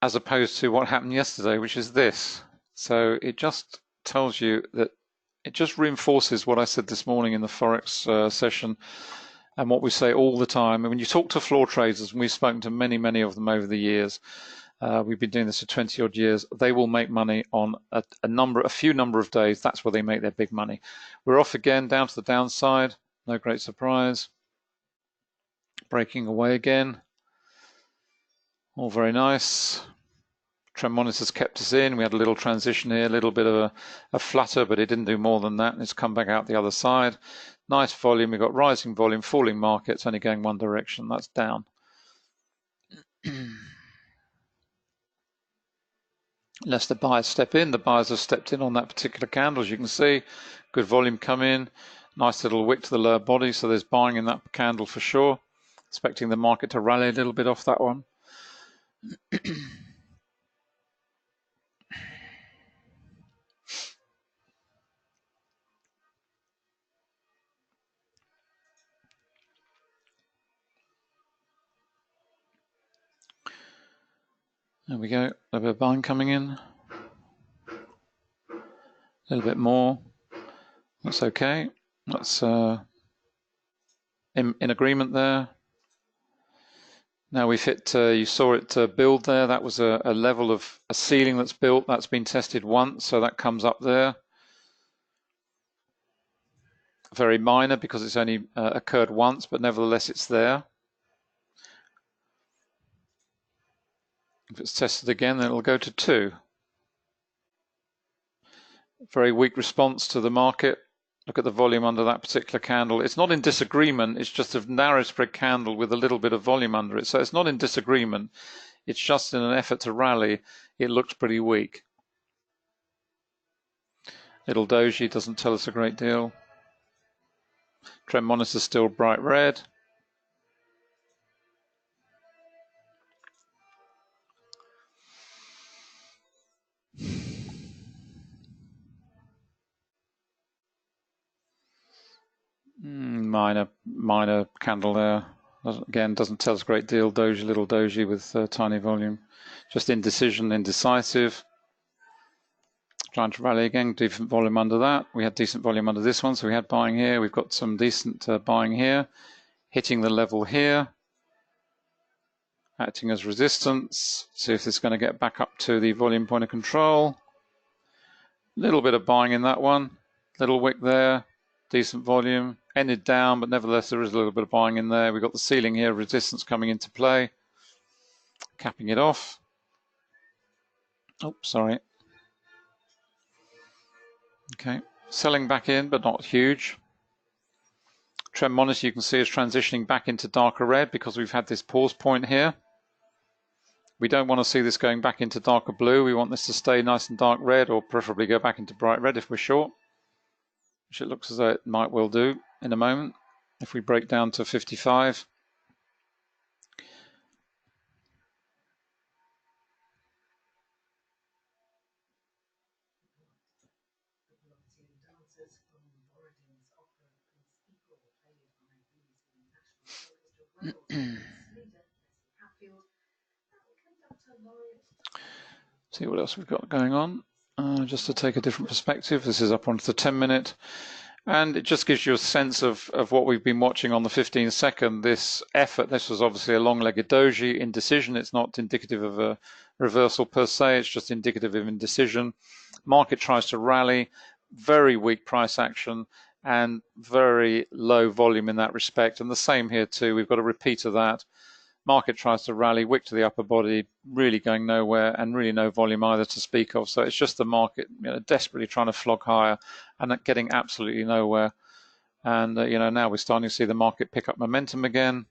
as opposed to what happened yesterday, which is this. So it just tells you that it just reinforces what I said this morning in the forex session, and what we say all the time. And when you talk to floor traders, and we've spoken to many of them over the years, we've been doing this for 20 odd years, they will make money on a few number of days. That's where they make their big money. We're off again down to the downside. No great surprise. Breaking away again. All very nice. Trend monitors kept us in. We had a little transition here, a little bit of a flutter, but it didn't do more than that, and it's come back out the other side. Nice volume. We've got rising volume, falling markets, only going one direction. That's down. Unless the buyers step in, the buyers have stepped in on that particular candle, as you can see. Good volume come in. Nice little wick to the lower body, so there's buying in that candle for sure. Expecting the market to rally a little bit off that one. There we go, a bit of buying coming in. A little bit more. That's okay. That's in agreement there. Now we've hit, you saw it build there. That was a level of a ceiling that's built. That's been tested once, so that comes up there. Very minor because it's only occurred once, but nevertheless it's there. If it's tested again, then it'll go to 2. Very weak response to the market. Look at the volume under that particular candle. It's not in disagreement, it's just a narrow spread candle with a little bit of volume under it. So it's not in disagreement, it's just in an effort to rally. It looks pretty weak. Little doji doesn't tell us a great deal. Trend monitor still bright red. Minor candle there. Again, doesn't tell us a great deal. Doji, little doji with tiny volume. Just indecision, indecisive. Trying to rally again, decent volume under that. We had decent volume under this one, so we had buying here. We've got some decent buying here. Hitting the level here. Acting as resistance. See if this is going to get back up to the volume point of control. Little bit of buying in that one. Little wick there. Decent volume. Ended down, but nevertheless there is a little bit of buying in there. We've got the ceiling here, resistance coming into play. Capping it off. Oh, sorry. Okay, selling back in, but not huge. Trend monitor you can see is transitioning back into darker red because we've had this pause point here. We don't want to see this going back into darker blue. We want this to stay nice and dark red, or preferably go back into bright red if we're short, which it looks as though it might well do in a moment if we break down to 55. See what else we've got going on. Just to take a different perspective, this is up onto the 10-minute, and it just gives you a sense of what we've been watching on the 15-second. This effort, this was obviously a long-legged doji, indecision. It's not indicative of a reversal per se, it's just indicative of indecision. Market tries to rally, very weak price action, and very low volume in that respect. And the same here too, we've got a repeat of that. Market tries to rally, wick to the upper body, really going nowhere, and really no volume either to speak of. So it's just the market, desperately trying to flog higher and getting absolutely nowhere. And now we're starting to see the market pick up momentum again.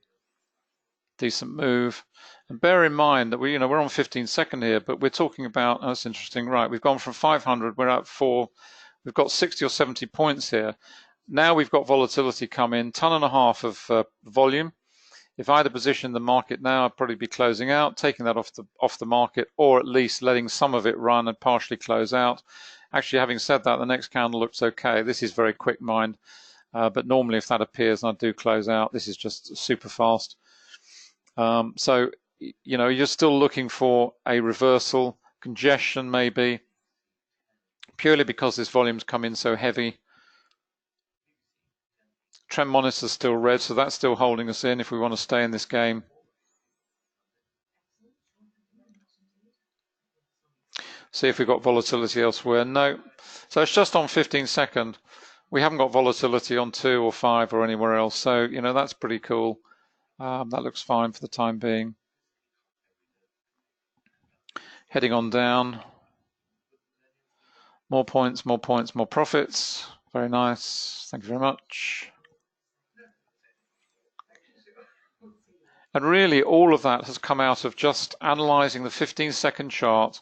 Decent move. And bear in mind that we're on 15-second here, but we're talking about, oh, that's interesting, right? We've gone from 500, we're at 4. We've got 60 or 70 points here. Now we've got volatility come in, 1.5 tons of volume. If I had a position in the market now, I'd probably be closing out, taking that off the market, or at least letting some of it run and partially close out. Actually, having said that, the next candle looks okay. This is very quick mind, but normally if that appears and I do close out, this is just super fast. So, you're still looking for a reversal, congestion maybe, purely because this volume's come in so heavy. Trend monitor is still red, so that's still holding us in if we want to stay in this game. See if we've got volatility elsewhere. No. So it's just on 15-second. We haven't got volatility on 2 or 5 or anywhere else. So, that's pretty cool. That looks fine for the time being. Heading on down. More points, more points, more profits. Very nice. Thank you very much. And really, all of that has come out of just analyzing the 15-second chart,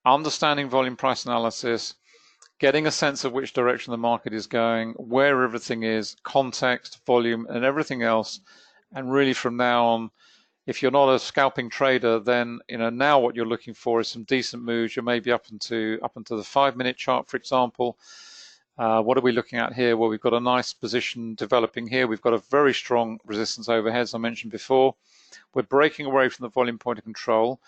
understanding volume price analysis, getting a sense of which direction the market is going, where everything is, context, volume, and everything else. And really, from now on, if you're not a scalping trader, then now what you're looking for is some decent moves. You're maybe up into the 5-minute chart, for example. What are we looking at here? Well, we've got a nice position developing here. We've got a very strong resistance overhead, as I mentioned before. We're breaking away from the volume point of control.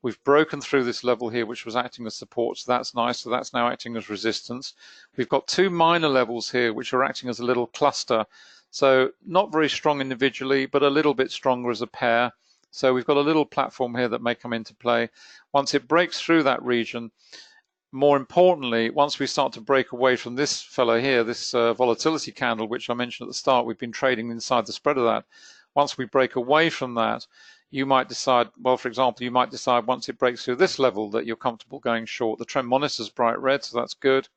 We've broken through this level here, which was acting as support, so that's nice. So that's now acting as resistance. We've got two minor levels here, which are acting as a little cluster. So not very strong individually, but a little bit stronger as a pair. So we've got a little platform here that may come into play. Once it breaks through that region, more importantly, once we start to break away from this fellow here, this volatility candle, which I mentioned at the start, we've been trading inside the spread of that. Once we break away from that, you might decide, well, for example, you might decide once it breaks through this level that you're comfortable going short. The trend monitor is bright red, so that's good.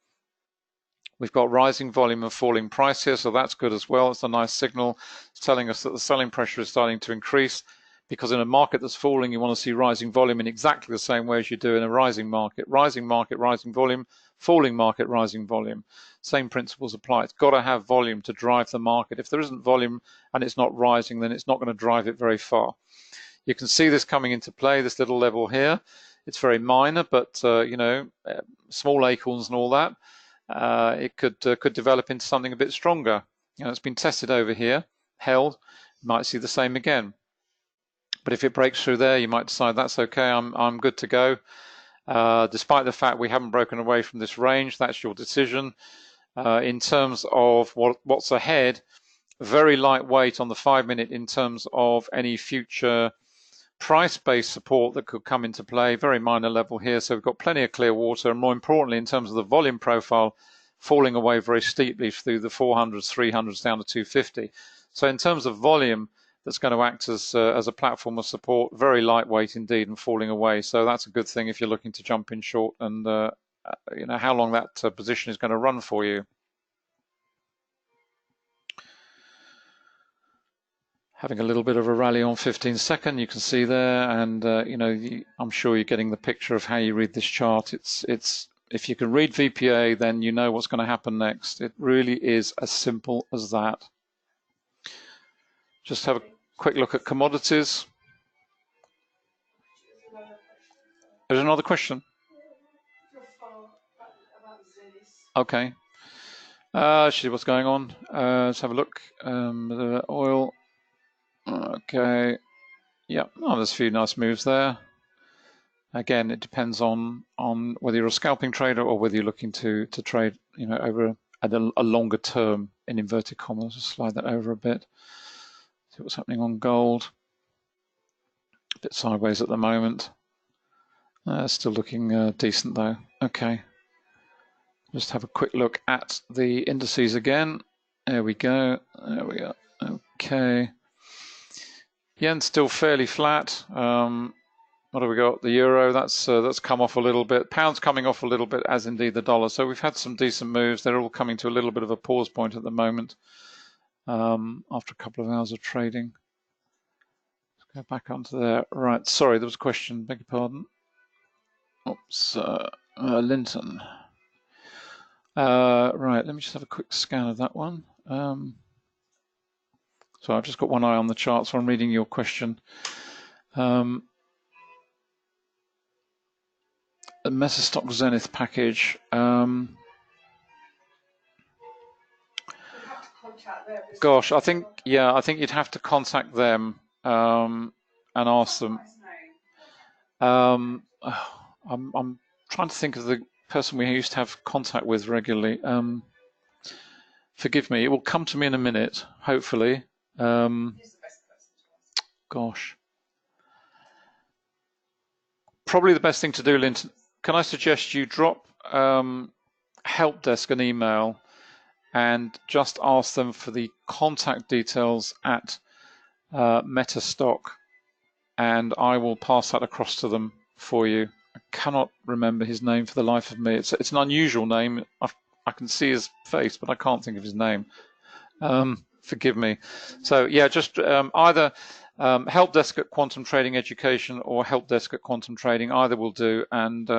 We've got rising volume and falling price here, so that's good as well. It's a nice signal. It's telling us that the selling pressure is starting to increase, because in a market that's falling, you want to see rising volume in exactly the same way as you do in a rising market. Rising market, rising volume, falling market, rising volume. Same principles apply. It's got to have volume to drive the market. If there isn't volume and it's not rising, then it's not going to drive it very far. You can see this coming into play, this little level here. It's very minor, but small acorns and all that. It could develop into something a bit stronger. It's been tested over here, held. You might see the same again. But if it breaks through there, you might decide that's okay, I'm good to go. Despite the fact we haven't broken away from this range, that's your decision. In terms of what's ahead, very lightweight on the 5-minute in terms of any future price-based support that could come into play. Very minor level here, so we've got plenty of clear water, and more importantly, in terms of the volume profile, falling away very steeply through the 400s, 300s down to 250. So in terms of volume, that's going to act as a platform of support, very lightweight indeed, and falling away. So that's a good thing if you're looking to jump in short, and how long that position is going to run for you. Having a little bit of a rally on 15-second, you can see there, and I'm sure you're getting the picture of how you read this chart. It's if you can read VPA, then you know what's going to happen next. It really is as simple as that. Just have a quick look at commodities. There's another question. Okay. See what's going on. Let's have a look. The oil. Okay. Yeah. Oh, there's a few nice moves there. Again, it depends on whether you're a scalping trader or whether you're looking to trade, over a longer term, in inverted commas. Just slide that over a bit. See what's happening on gold. A bit sideways at the moment. Still looking decent though. Okay. Just have a quick look at the indices again. There we go. There we go. Okay. Yen's still fairly flat. What have we got? The euro, that's come off a little bit. Pound's coming off a little bit, as indeed the dollar. So we've had some decent moves. They're all coming to a little bit of a pause point at the moment, after a couple of hours of trading. Let's go back onto there. Right, sorry, there was a question. Beg your pardon. Oops, Linton. Right, let me just have a quick scan of that one. So I've just got one eye on the chart, so I'm reading your question. The Metastock Zenith package. Gosh, I think you'd have to contact them and ask them. I'm trying to think of the person we used to have contact with regularly. Forgive me, it will come to me in a minute, hopefully. Gosh. Probably the best thing to do, Linton, can I suggest you drop help desk an email and just ask them for the contact details at Metastock, and I will pass that across to them for you. cannot remember his name for the life of me. It's an unusual name. I can see his face, but I can't think of his name. Forgive me. So yeah, just either help desk at Quantum Trading Education or help desk at Quantum Trading. Either will do, and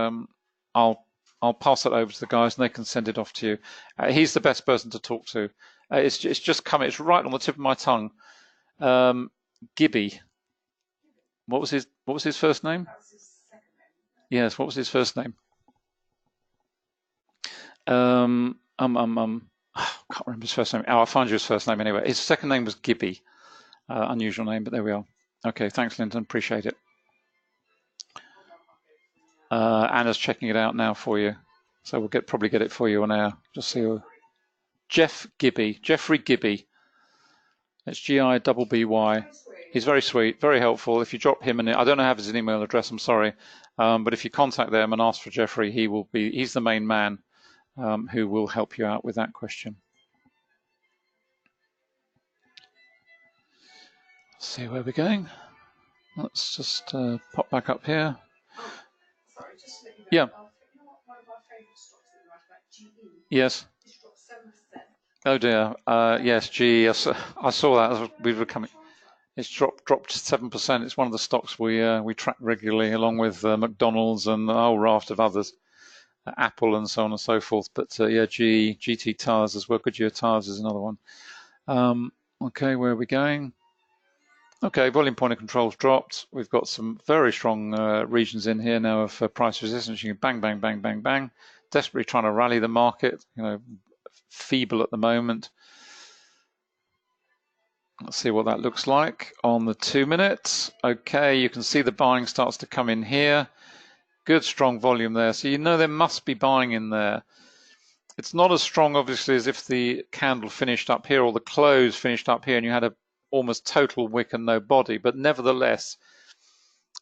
I'll pass it over to the guys, and they can send it off to you. He's the best person to talk to. It's just coming. It's right on the tip of my tongue. Gibby. What was his first name? Yes. What was his first name? I can't remember his first name. Oh, I'll find you his first name anyway. His second name was Gibby. Unusual name, but there we are. Okay, thanks, Linton. Appreciate it. Anna's checking it out now for you, so we'll probably get it for you on air. Just see you. Jeffrey Gibby. It's Gibby. He's very sweet, very helpful. If you drop him I don't have his email address. I'm sorry, but if you contact them and ask for Jeffrey, he's the main man who will help you out with that question. Let's see where we're going. Let's just pop back up here. Sorry, just to let you know. Yeah. You know what one of our favourite stocks that we write about, GE? Yes. It's dropped 7%. Oh dear. Yes, GE. I saw that as we were coming. It's dropped 7%. It's one of the stocks we track regularly, along with McDonald's and a whole raft of others, Apple and so on and so forth. But yeah, GE, GT Tires as well. Goodyear Tires is another one. Okay, where are we going? Okay, volume point of control's dropped. We've got some very strong regions in here now of price resistance. You can bang, bang, bang, bang, bang. Desperately trying to rally the market. Feeble at the moment. Let's see what that looks like on the 2 minutes. Okay, you can see the buying starts to come in here. Good strong volume there. So there must be buying in there. It's not as strong, obviously, as if the candle finished up here or the close finished up here and you had a almost total wick and no body. But nevertheless,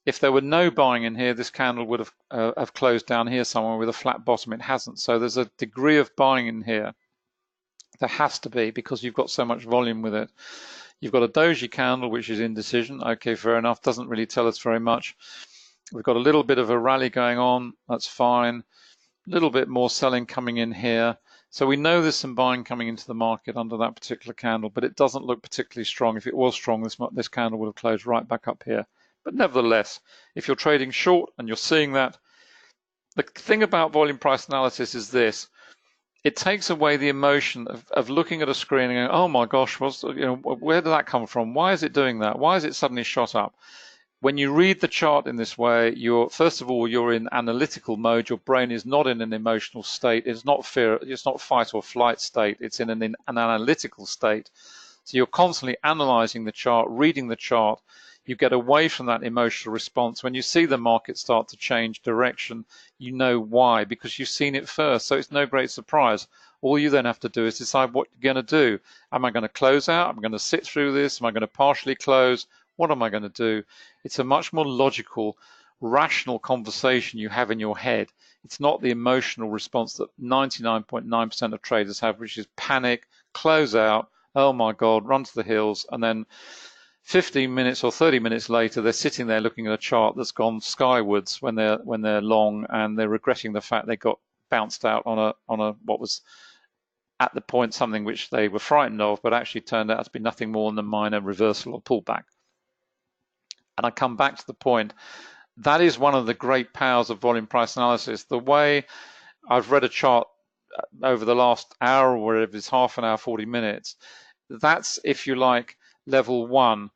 if there were no buying in here, this candle would have closed down here somewhere with a flat bottom. It hasn't. So there's a degree of buying in here. There has to be, because you've got so much volume with it. You've got a doji candle, which is indecision. Okay, fair enough. Doesn't really tell us very much. We've got a little bit of a rally going on. That's fine. A little bit more selling coming in here. So we know there's some buying coming into the market under that particular candle, but it doesn't look particularly strong. If it was strong, this candle would have closed right back up here. But nevertheless, if you're trading short and you're seeing that, the thing about volume price analysis is this. It takes away the emotion of looking at a screen and going, oh my gosh, where did that come from? Why is it doing that? Why is it suddenly shot up? When you read the chart in this way, first of all, you're in analytical mode. Your brain is not in an emotional state. It's not fear. It's not fight or flight state. It's in an analytical state. So you're constantly analyzing the chart, reading the chart. You get away from that emotional response. When you see the market start to change direction, you know why, because you've seen it first. So it's no great surprise. All you then have to do is decide what you're going to do. Am I going to close out? Am I going to sit through this? Am I going to partially close? What am I going to do? It's a much more logical, rational conversation you have in your head. It's not the emotional response that 99.9% of traders have, which is panic, close out, oh my God, run to the hills, and then 15 minutes or 30 minutes later, they're sitting there looking at a chart that's gone skywards when they're long, and they're regretting the fact they got bounced out on a what was at the point something which they were frightened of, but actually turned out to be nothing more than a minor reversal or pullback. And I come back to the point, that is one of the great powers of volume price analysis. The way I've read a chart over the last hour, or whatever it's half an hour, 40 minutes, that's, if you like, level one.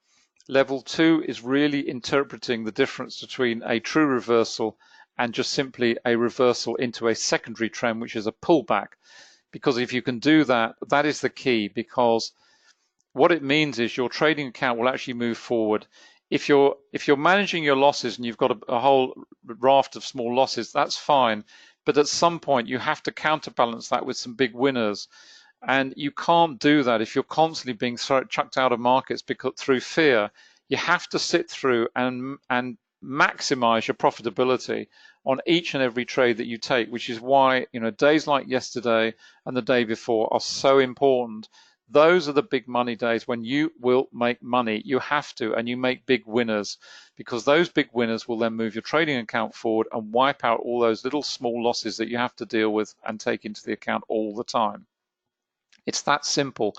Level two is really interpreting the difference between a true reversal and just simply a reversal into a secondary trend, which is a pullback. Because if you can do that, that is the key, because what it means is your trading account will actually move forward. If you're managing your losses and you've got a whole raft of small losses, that's fine. But at some point, you have to counterbalance that with some big winners. And you can't do that if you're constantly being chucked out of markets through fear. You have to sit through and maximize your profitability on each and every trade that you take, which is why days like yesterday and the day before are so important. Those are the big money days when you will make money. You have to, and you make big winners, because those big winners will then move your trading account forward and wipe out all those little small losses that you have to deal with and take into the account all the time. It's that simple.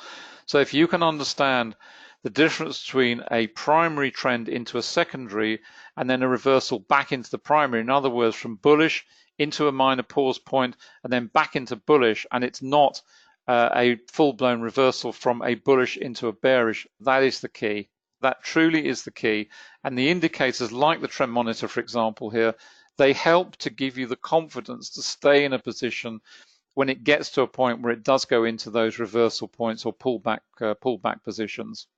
So if you can understand the difference between a primary trend into a secondary and then a reversal back into the primary, in other words, from bullish into a minor pause point and then back into bullish, and it's not a full-blown reversal from a bullish into a bearish, that is the key. That truly is the key. And the indicators like the trend monitor, for example, here, they help to give you the confidence to stay in a position when it gets to a point where it does go into those reversal points or pullback positions.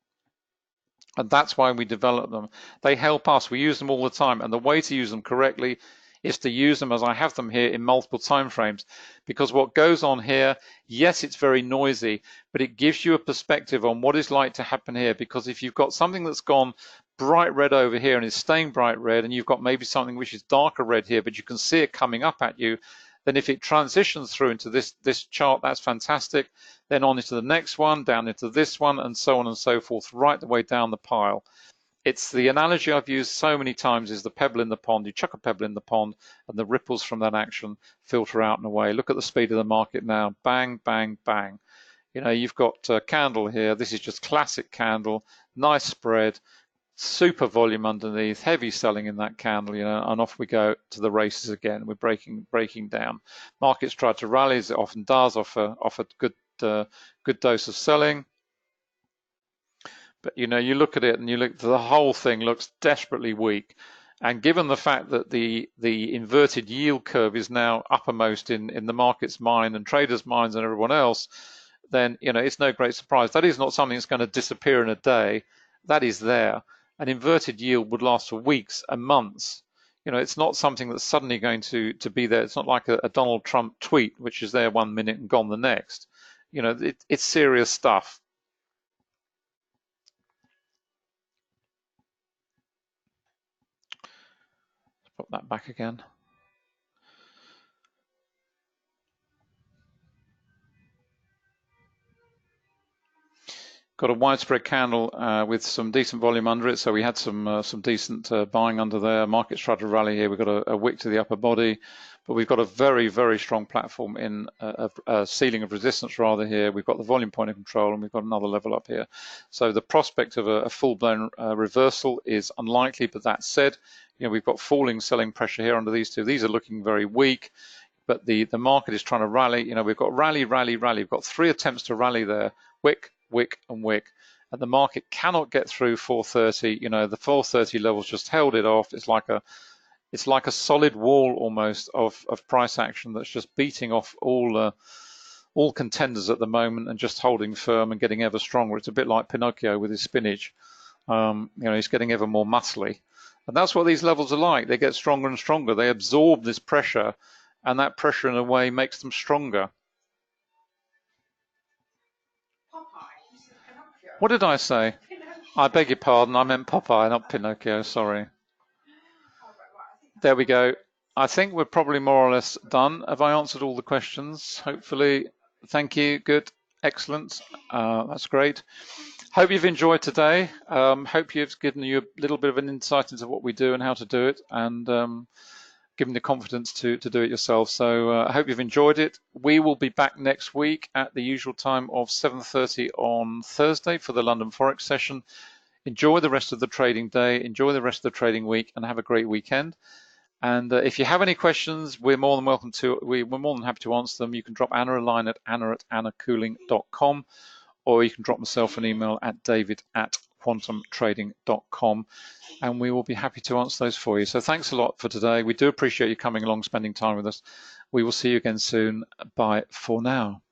And that's why we develop them. They help us. We use them all the time. And the way to use them correctly is to use them as I have them here in multiple time frames. Because what goes on here, yes, it's very noisy, but it gives you a perspective on what is like to happen here. Because if you've got something that's gone bright red over here and is staying bright red, and you've got maybe something which is darker red here, but you can see it coming up at you, then if it transitions through into this chart, that's fantastic. Then on into the next one, down into this one, and so on and so forth, right the way down the pile. It's the analogy I've used so many times, is the pebble in the pond. You chuck a pebble in the pond and the ripples from that action filter out and away. Look at the speed of the market now. Bang, bang, bang. You know, you've got a candle here. This is just classic candle, nice spread, super volume underneath, heavy selling in that candle, you know, and off we go to the races again. We're breaking down. Markets try to rally, as it often does, off a good dose of selling. But you know, you look at it and you look, the whole thing looks desperately weak. And given the fact that the inverted yield curve is now uppermost in the market's mind and traders' minds and everyone else, then you know it's no great surprise. That is not something that's going to disappear in a day. That is there. An inverted yield would last for weeks and months. You know, it's not something that's suddenly going to be there. It's not like a Donald Trump tweet, which is there 1 minute and gone the next. You know, it's serious stuff. Put that back again. Got a widespread candle with some decent volume under it, so we had some decent buying under there. Markets tried to rally here. We've got a wick to the upper body, but we've got a very, very strong platform in a ceiling of resistance rather here. We've got the volume point of control, and we've got another level up here. So the prospect of a full-blown reversal is unlikely, but that said, you know, we've got falling selling pressure here under these two. These are looking very weak, but the market is trying to rally. You know, we've got rally, rally, rally. We've got 3 attempts to rally there. Wick, wick, and wick, and the market cannot get through 430. You know, the 430 levels just held it off. It's like a solid wall almost of price action that's just beating off all contenders at the moment and just holding firm and getting ever stronger. It's a bit like Pinocchio with his spinach. You know, he's getting ever more muscly, and that's what these levels are like. They get stronger and stronger. They absorb this pressure, and that pressure in a way makes them stronger. What did I say? I beg your pardon, I meant Popeye, not Pinocchio, sorry. There we go. I think we're probably more or less done. Have I answered all the questions? Hopefully. Thank you. Good. Excellent. That's great. Hope you've enjoyed today. Hope you've given you a little bit of an insight into what we do and how to do it, and given the confidence to do it yourself. So I hope you've enjoyed it. We will be back next week at the usual time of 7:30 on Thursday for the London Forex session. Enjoy the rest of the trading day, enjoy the rest of the trading week, and have a great weekend. And if you have any questions, we're more than happy to answer them. You can drop Anna a line at anna@annacooling.com, or you can drop myself an email at david@quantumtrading.com, and we will be happy to answer those for you. So thanks a lot for today. We do appreciate you coming along, spending time with us. We will see you again soon. Bye for now.